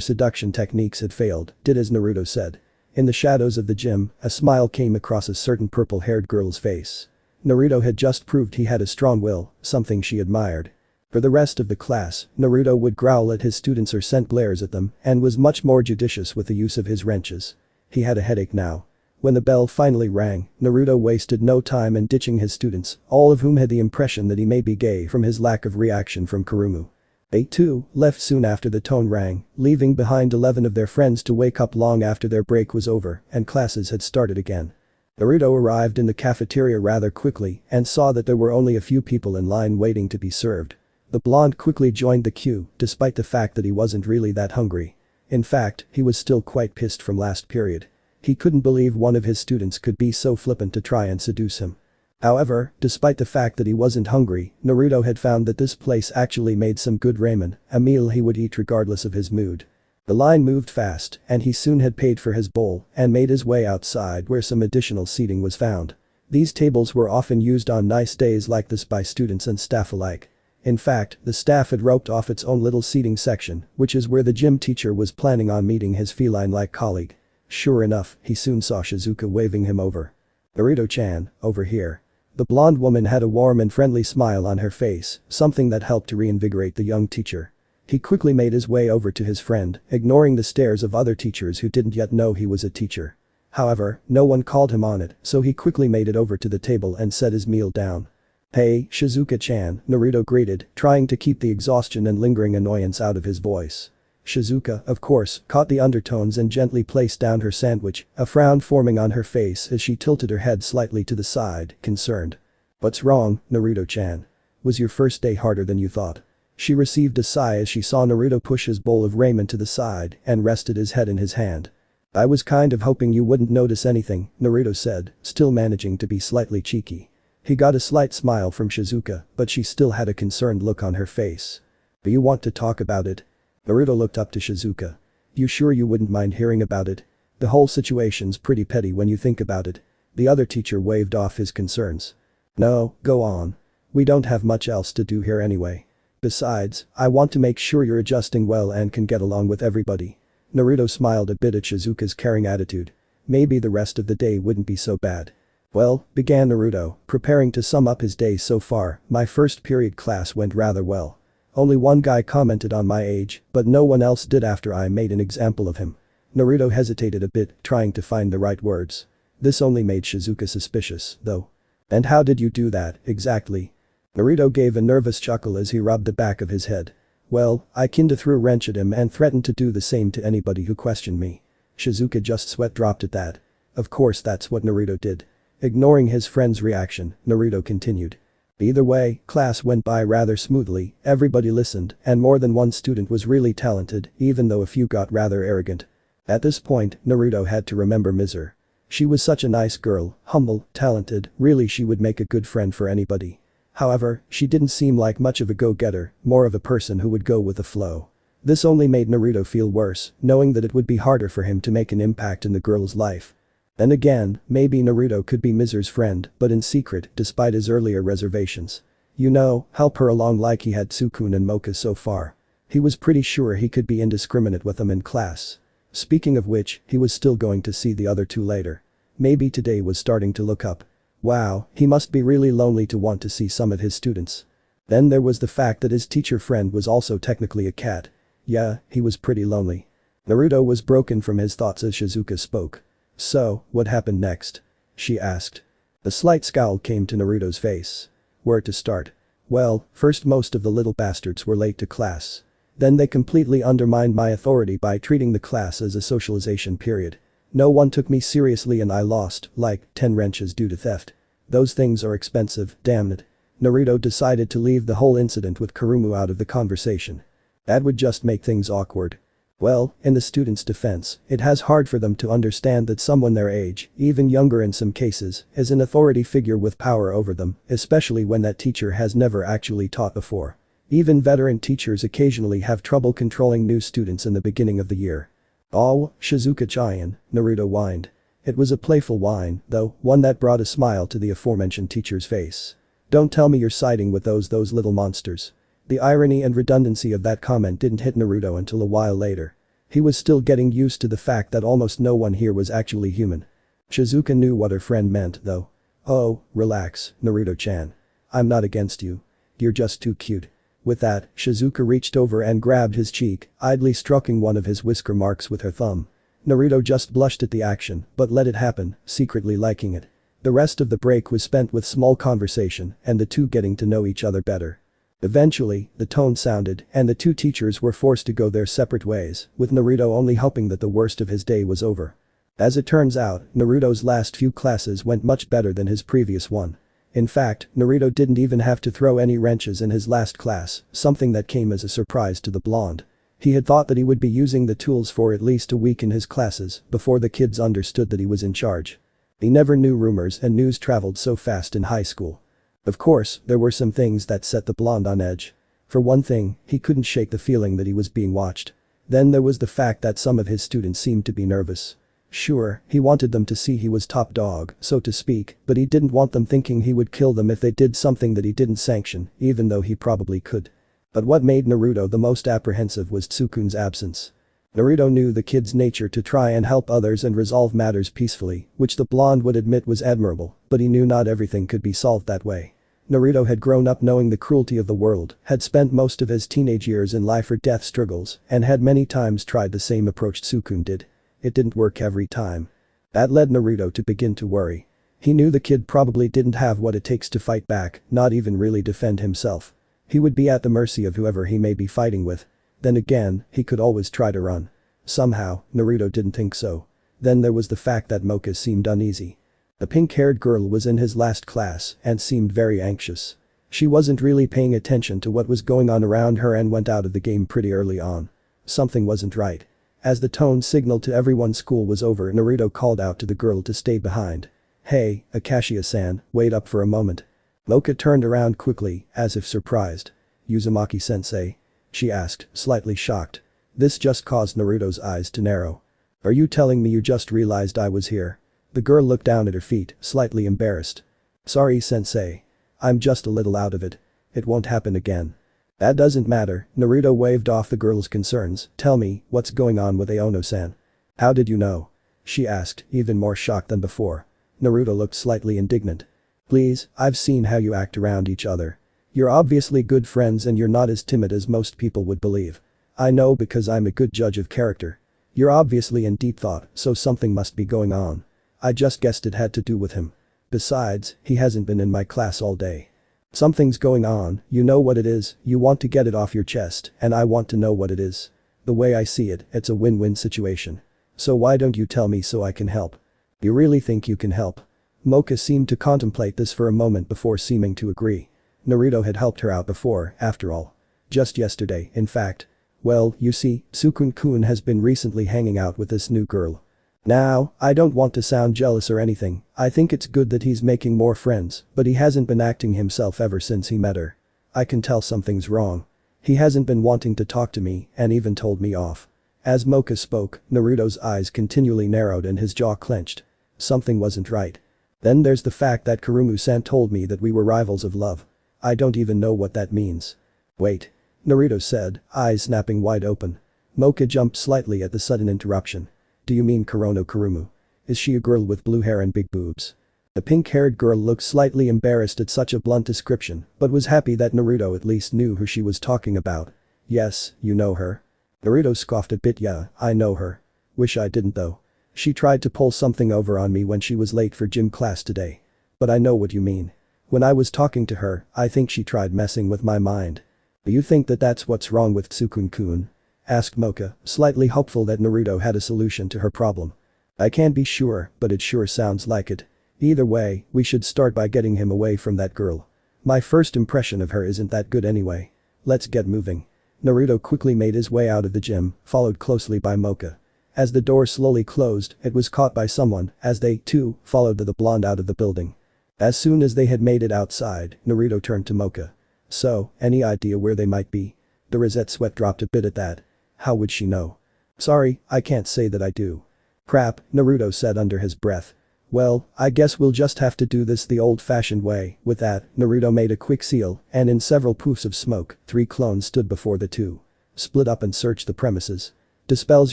seduction techniques had failed, did as Naruto said. In the shadows of the gym, a smile came across a certain purple-haired girl's face. Naruto had just proved he had a strong will, something she admired. For the rest of the class, Naruto would growl at his students or sent glares at them and was much more judicious with the use of his wrenches. He had a headache now. When the bell finally rang, Naruto wasted no time in ditching his students, all of whom had the impression that he may be gay from his lack of reaction from Kurumu. They too left soon after the tone rang, leaving behind 11 of their friends to wake up long after their break was over and classes had started again. Naruto arrived in the cafeteria rather quickly and saw that there were only a few people in line waiting to be served. The blonde quickly joined the queue, despite the fact that he wasn't really that hungry. In fact, he was still quite pissed from last period. He couldn't believe one of his students could be so flippant to try and seduce him. However, despite the fact that he wasn't hungry, Naruto had found that this place actually made some good ramen, a meal he would eat regardless of his mood. The line moved fast, and he soon had paid for his bowl and made his way outside where some additional seating was found. These tables were often used on nice days like this by students and staff alike. In fact, the staff had roped off its own little seating section, which is where the gym teacher was planning on meeting his feline-like colleague. Sure enough, he soon saw Shizuka waving him over. "Naruto-chan, over here." The blonde woman had a warm and friendly smile on her face, something that helped to reinvigorate the young teacher. He quickly made his way over to his friend, ignoring the stares of other teachers who didn't yet know he was a teacher. However, no one called him on it, so he quickly made it over to the table and set his meal down. "Hey, Shizuka-chan," Naruto greeted, trying to keep the exhaustion and lingering annoyance out of his voice. Shizuka, of course, caught the undertones and gently placed down her sandwich, a frown forming on her face as she tilted her head slightly to the side, concerned. "What's wrong, Naruto-chan? Was your first day harder than you thought?" She received a sigh as she saw Naruto push his bowl of ramen to the side and rested his head in his hand. "I was kind of hoping you wouldn't notice anything," Naruto said, still managing to be slightly cheeky. He got a slight smile from Shizuka, but she still had a concerned look on her face. "Do you want to talk about it?" Naruto looked up to Shizuka. "You sure you wouldn't mind hearing about it? The whole situation's pretty petty when you think about it." The other teacher waved off his concerns. "No, go on. We don't have much else to do here anyway. Besides, I want to make sure you're adjusting well and can get along with everybody." Naruto smiled a bit at Shizuka's caring attitude. Maybe the rest of the day wouldn't be so bad. "Well," began Naruto, preparing to sum up his day so far, "my first period class went rather well. Only one guy commented on my age, but no one else did after I made an example of him." Naruto hesitated a bit, trying to find the right words. This only made Shizuka suspicious, though. "And how did you do that, exactly?" Naruto gave a nervous chuckle as he rubbed the back of his head. "Well, I kinda threw a wrench at him and threatened to do the same to anybody who questioned me." Shizuka just sweat dropped at that. Of course that's what Naruto did. Ignoring his friend's reaction, Naruto continued. "Either way, class went by rather smoothly, everybody listened, and more than one student was really talented, even though a few got rather arrogant." At this point, Naruto had to remember Mizore. She was such a nice girl, humble, talented, really she would make a good friend for anybody. However, she didn't seem like much of a go-getter, more of a person who would go with the flow. This only made Naruto feel worse, knowing that it would be harder for him to make an impact in the girl's life. Then again, maybe Naruto could be Mizore's friend, but in secret, despite his earlier reservations. You know, help her along like he had Sukun and Mocha so far. He was pretty sure he could be indiscriminate with them in class. Speaking of which, he was still going to see the other two later. Maybe today was starting to look up. Wow, he must be really lonely to want to see some of his students. Then there was the fact that his teacher friend was also technically a cat. Yeah, he was pretty lonely. Naruto was broken from his thoughts as Shizuka spoke. So, what happened next? She asked. A slight scowl came to Naruto's face. Where to start? Well, first most of the little bastards were late to class. Then they completely undermined my authority by treating the class as a socialization period. No one took me seriously and I lost, like, 10 wrenches due to theft. Those things are expensive, damn it. Naruto decided to leave the whole incident with Kurumu out of the conversation. That would just make things awkward. Well, in the students' defense, it has hard for them to understand that someone their age, even younger in some cases, is an authority figure with power over them, especially when that teacher has never actually taught before. Even veteran teachers occasionally have trouble controlling new students in the beginning of the year. "Oh, Shizuka-chan," Naruto whined. It was a playful whine, though, one that brought a smile to the aforementioned teacher's face. "Don't tell me you're siding with those little monsters." The irony and redundancy of that comment didn't hit Naruto until a while later. He was still getting used to the fact that almost no one here was actually human. Shizuka knew what her friend meant, though. "Oh, relax, Naruto-chan. I'm not against you. You're just too cute." With that, Shizuka reached over and grabbed his cheek, idly stroking one of his whisker marks with her thumb. Naruto just blushed at the action, but let it happen, secretly liking it. The rest of the break was spent with small conversation and the two getting to know each other better. Eventually, the tone sounded and the two teachers were forced to go their separate ways, with Naruto only hoping that the worst of his day was over. As it turns out, Naruto's last few classes went much better than his previous one. In fact, Naruto didn't even have to throw any wrenches in his last class, something that came as a surprise to the blonde. He had thought that he would be using the tools for at least a week in his classes before the kids understood that he was in charge. He never knew rumors and news traveled so fast in high school. Of course, there were some things that set the blonde on edge. For one thing, he couldn't shake the feeling that he was being watched. Then there was the fact that some of his students seemed to be nervous. Sure, he wanted them to see he was top dog, so to speak, but he didn't want them thinking he would kill them if they did something that he didn't sanction, even though he probably could. But what made Naruto the most apprehensive was Tsukune's absence. Naruto knew the kid's nature to try and help others and resolve matters peacefully, which the blonde would admit was admirable, but he knew not everything could be solved that way. Naruto had grown up knowing the cruelty of the world, had spent most of his teenage years in life or death struggles, and had many times tried the same approach Tsukune did. It didn't work every time. That led Naruto to begin to worry. He knew the kid probably didn't have what it takes to fight back, not even really defend himself. He would be at the mercy of whoever he may be fighting with. Then again, he could always try to run. Somehow, Naruto didn't think so. Then there was the fact that Mocha seemed uneasy. The pink-haired girl was in his last class and seemed very anxious. She wasn't really paying attention to what was going on around her and went out of the game pretty early on. Something wasn't right. As the tone signaled to everyone school was over, Naruto called out to the girl to stay behind. "Hey, Akashia-san, wait up for a moment." Mocha turned around quickly, as if surprised. "Uzumaki-sensei?" she asked, slightly shocked. This just caused Naruto's eyes to narrow. "Are you telling me you just realized I was here?" The girl looked down at her feet, slightly embarrassed. "Sorry, sensei. I'm just a little out of it. It won't happen again." "That doesn't matter," Naruto waved off the girl's concerns. "Tell me, what's going on with Aono-san?" "How did you know?" she asked, even more shocked than before. Naruto looked slightly indignant. "Please, I've seen how you act around each other. You're obviously good friends and you're not as timid as most people would believe. I know because I'm a good judge of character. You're obviously in deep thought, so something must be going on. I just guessed it had to do with him. Besides, he hasn't been in my class all day. Something's going on, you know what it is, you want to get it off your chest, and I want to know what it is. The way I see it, it's a win-win situation. So why don't you tell me so I can help?" "You really think you can help?" Mocha seemed to contemplate this for a moment before seeming to agree. Naruto had helped her out before, after all. Just yesterday, in fact. "Well, you see, Tsukune-kun has been recently hanging out with this new girl. Now, I don't want to sound jealous or anything, I think it's good that he's making more friends, but he hasn't been acting himself ever since he met her. I can tell something's wrong. He hasn't been wanting to talk to me and even told me off." As Mocha spoke, Naruto's eyes continually narrowed and his jaw clenched. Something wasn't right. "Then there's the fact that Kurumu-san told me that we were rivals of love. I don't even know what that means." "Wait." Naruto said, eyes snapping wide open. Mocha jumped slightly at the sudden interruption. Do you mean Kurumu? Is she a girl with blue hair and big boobs? The pink-haired girl looked slightly embarrassed at such a blunt description, but was happy that Naruto at least knew who she was talking about. Yes, you know her. Naruto scoffed a bit. Yeah, I know her. Wish I didn't though. She tried to pull something over on me when she was late for gym class today. But I know what you mean. When I was talking to her, I think she tried messing with my mind. Do you think that that's what's wrong with Tsukun-kun? Asked Mocha, slightly hopeful that Naruto had a solution to her problem. I can't be sure, but it sure sounds like it. Either way, we should start by getting him away from that girl. My first impression of her isn't that good anyway. Let's get moving. Naruto quickly made his way out of the gym, followed closely by Mocha. As the door slowly closed, it was caught by someone, as they, too, followed the blonde out of the building. As soon as they had made it outside, Naruto turned to Mocha. So, any idea where they might be? The Rosette sweat dropped a bit at that. How would she know? Sorry, I can't say that I do. Crap, Naruto said under his breath. Well, I guess we'll just have to do this the old-fashioned way. With that, Naruto made a quick seal, and in several poofs of smoke, 3 clones stood before the two. Split up and search the premises. Dispels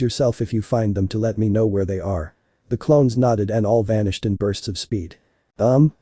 yourself if you find them to let me know where they are. The clones nodded and all vanished in bursts of speed.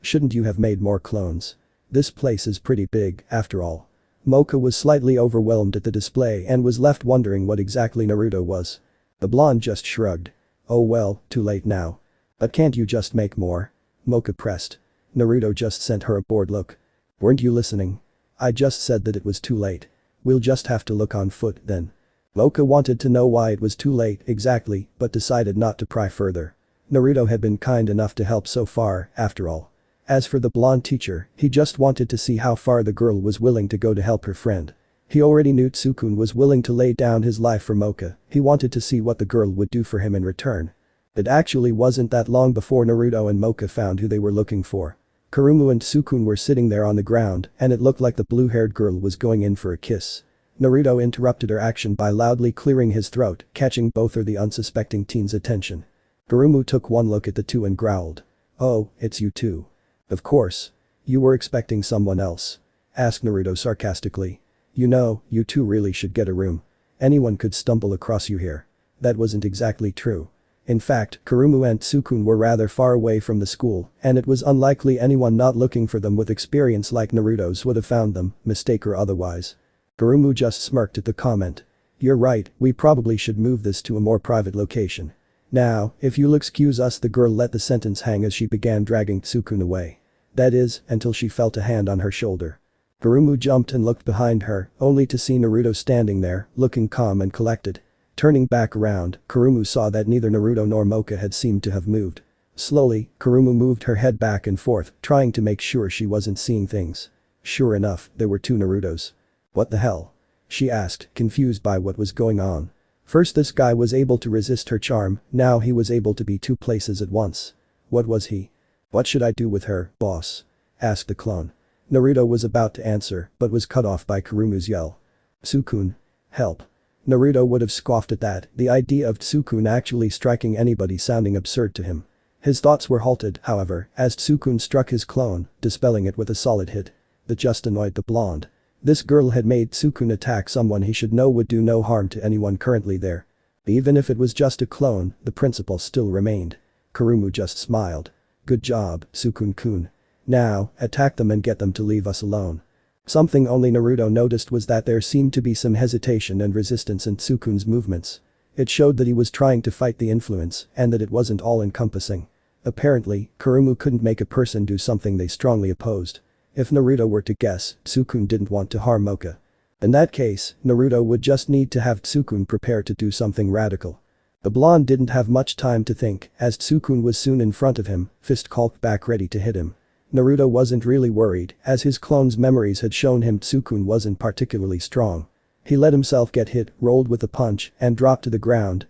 Shouldn't you have made more clones? This place is pretty big, after all. Mocha was slightly overwhelmed at the display and was left wondering what exactly Naruto was. The blonde just shrugged. Oh well, too late now. But can't you just make more? Mocha pressed. Naruto just sent her a bored look. Weren't you listening? I just said that it was too late. We'll just have to look on foot then. Mocha wanted to know why it was too late exactly, but decided not to pry further. Naruto had been kind enough to help so far, after all. As for the blonde teacher, he just wanted to see how far the girl was willing to go to help her friend. He already knew Tsukun was willing to lay down his life for Mocha, he wanted to see what the girl would do for him in return. It actually wasn't that long before Naruto and Mocha found who they were looking for. Kurumu and Tsukun were sitting there on the ground, and it looked like the blue-haired girl was going in for a kiss. Naruto interrupted her action by loudly clearing his throat, catching both of the unsuspecting teen's attention. Kurumu took one look at the two and growled. Oh, it's you two. Of course. You were expecting someone else? Asked Naruto sarcastically. You know, you two really should get a room. Anyone could stumble across you here. That wasn't exactly true. In fact, Kurumu and Tsukun were rather far away from the school, and it was unlikely anyone not looking for them with experience like Naruto's would have found them, mistake or otherwise. Kurumu just smirked at the comment. You're right, we probably should move this to a more private location. Now, if you'll excuse us, the girl let the sentence hang as she began dragging Tsukun away. That is, until she felt a hand on her shoulder. Kurumu jumped and looked behind her, only to see Naruto standing there, looking calm and collected. Turning back around, Kurumu saw that neither Naruto nor Mocha had seemed to have moved. Slowly, Kurumu moved her head back and forth, trying to make sure she wasn't seeing things. Sure enough, there were 2 Narutos. What the hell? She asked, confused by what was going on. First this guy was able to resist her charm, now he was able to be 2 places at once. What was he? What should I do with her, boss? Asked the clone. Naruto was about to answer, but was cut off by Kurumu's yell. Tsukun. Help. Naruto would have scoffed at that, the idea of Tsukun actually striking anybody sounding absurd to him. His thoughts were halted, however, as Tsukun struck his clone, dispelling it with a solid hit. That just annoyed the blonde. This girl had made Tsukun attack someone he should know would do no harm to anyone currently there. Even if it was just a clone, the principle still remained. Kurumu just smiled. Good job, Tsukun-kun. Now, attack them and get them to leave us alone. Something only Naruto noticed was that there seemed to be some hesitation and resistance in Tsukun's movements. It showed that he was trying to fight the influence and that it wasn't all-encompassing. Apparently, Kurumu couldn't make a person do something they strongly opposed. If Naruto were to guess, Tsukun didn't want to harm Mocha. In that case, Naruto would just need to have Tsukun prepare to do something radical. The blonde didn't have much time to think, as Tsukun was soon in front of him, fist cocked back ready to hit him. Naruto wasn't really worried, as his clone's memories had shown him Tsukun wasn't particularly strong. He let himself get hit, rolled with a punch, and dropped to the ground,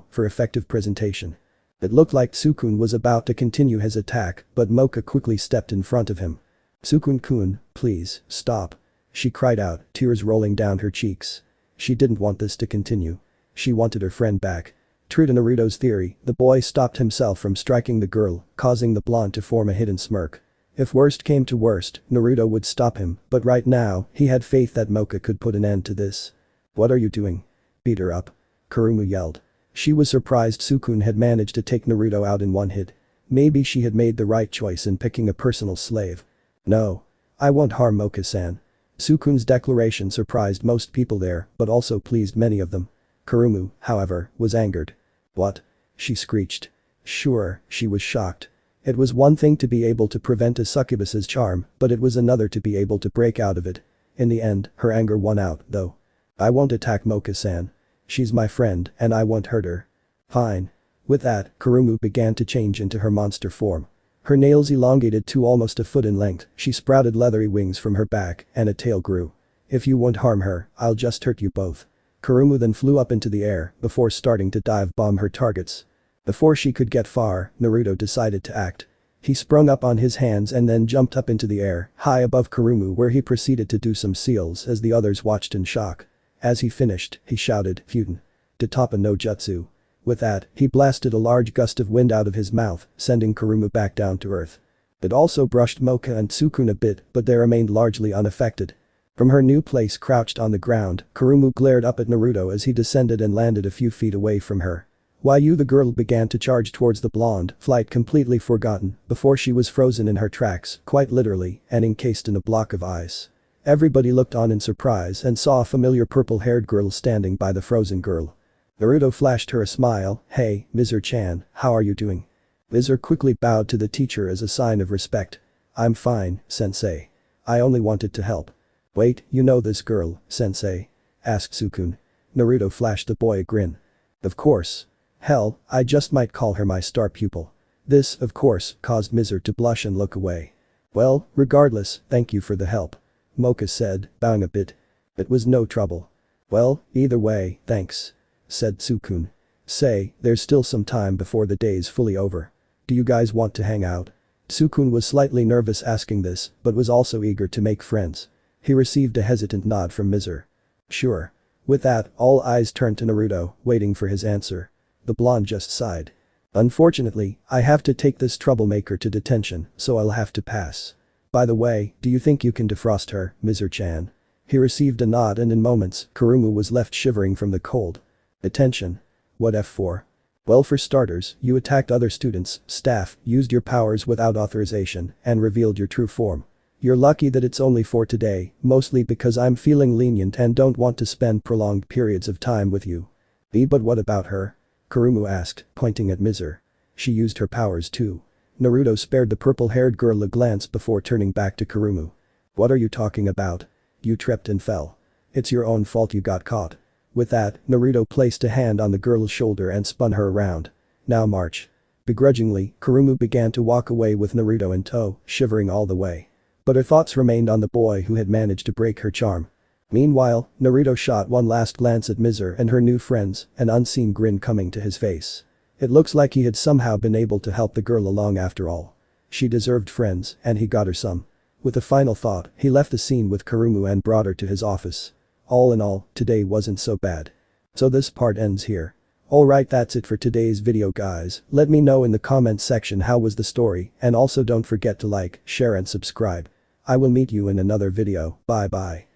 for effective presentation. It looked like Tsukun was about to continue his attack, but Mocha quickly stepped in front of him. Tsukun-kun, please, stop. She cried out, tears rolling down her cheeks. She didn't want this to continue. She wanted her friend back. True to Naruto's theory, the boy stopped himself from striking the girl, causing the blonde to form a hidden smirk. If worst came to worst, Naruto would stop him, but right now, he had faith that Mocha could put an end to this. What are you doing? Beat her up. Kurumu yelled. She was surprised Sukune had managed to take Naruto out in one hit. Maybe she had made the right choice in picking a personal slave. No. I won't harm Moka-san. Sukune's declaration surprised most people there, but also pleased many of them. Kurumu, however, was angered. What? She screeched. Sure, she was shocked. It was one thing to be able to prevent a succubus's charm, but it was another to be able to break out of it. In the end, her anger won out, though. I won't attack Moka-san. She's my friend, and I won't hurt her. Fine. With that, Kurumu began to change into her monster form. Her nails elongated to almost a foot in length, she sprouted leathery wings from her back, and a tail grew. If you won't harm her, I'll just hurt you both. Kurumu then flew up into the air, before starting to dive bomb her targets. Before she could get far, Naruto decided to act. He sprung up on his hands and then jumped up into the air, high above Kurumu, where he proceeded to do some seals as the others watched in shock. As he finished, he shouted, Futen. Tatapa no Jutsu. With that, he blasted a large gust of wind out of his mouth, sending Kurumu back down to earth. It also brushed Moka and Sukune a bit, but they remained largely unaffected. From her new place crouched on the ground, Kurumu glared up at Naruto as he descended and landed a few feet away from her. The girl began to charge towards the blonde, flight completely forgotten, before she was frozen in her tracks, quite literally, and encased in a block of ice. Everybody looked on in surprise and saw a familiar purple-haired girl standing by the frozen girl. Naruto flashed her a smile. Hey, Mizore-chan, how are you doing? Mizore quickly bowed to the teacher as a sign of respect. I'm fine, sensei. I only wanted to help. Wait, you know this girl, sensei? Asked Sukune. Naruto flashed the boy a grin. Of course. Hell, I just might call her my star pupil. This, of course, caused Mizore to blush and look away. Well, regardless, thank you for the help. Moka said, bowing a bit. It was no trouble. Well, either way, thanks. Said Sukune. Say, there's still some time before the day's fully over. Do you guys want to hang out? Sukune was slightly nervous asking this, but was also eager to make friends. He received a hesitant nod from Mizore. Sure. With that, all eyes turned to Naruto, waiting for his answer. The blonde just sighed. Unfortunately, I have to take this troublemaker to detention, so I'll have to pass. By the way, do you think you can defrost her, Mizore-chan? He received a nod and in moments, Kurumu was left shivering from the cold. Detention? What F for? Well, for starters, you attacked other students, staff, used your powers without authorization, and revealed your true form. You're lucky that it's only for today, mostly because I'm feeling lenient and don't want to spend prolonged periods of time with you. But what about her? Kurumu asked, pointing at Mizore. She used her powers too. Naruto spared the purple-haired girl a glance before turning back to Kurumu. What are you talking about? You tripped and fell. It's your own fault you got caught. With that, Naruto placed a hand on the girl's shoulder and spun her around. Now march. Begrudgingly, Kurumu began to walk away with Naruto in tow, shivering all the way. But her thoughts remained on the boy who had managed to break her charm. Meanwhile, Naruto shot one last glance at Mizore and her new friends, an unseen grin coming to his face. It looks like he had somehow been able to help the girl along after all. She deserved friends, and he got her some. With a final thought, he left the scene with Kurumu and brought her to his office. All in all, today wasn't so bad. So this part ends here. Alright, that's it for today's video guys. Let me know in the comments section how was the story, and also don't forget to like, share and subscribe. I will meet you in another video. Bye bye.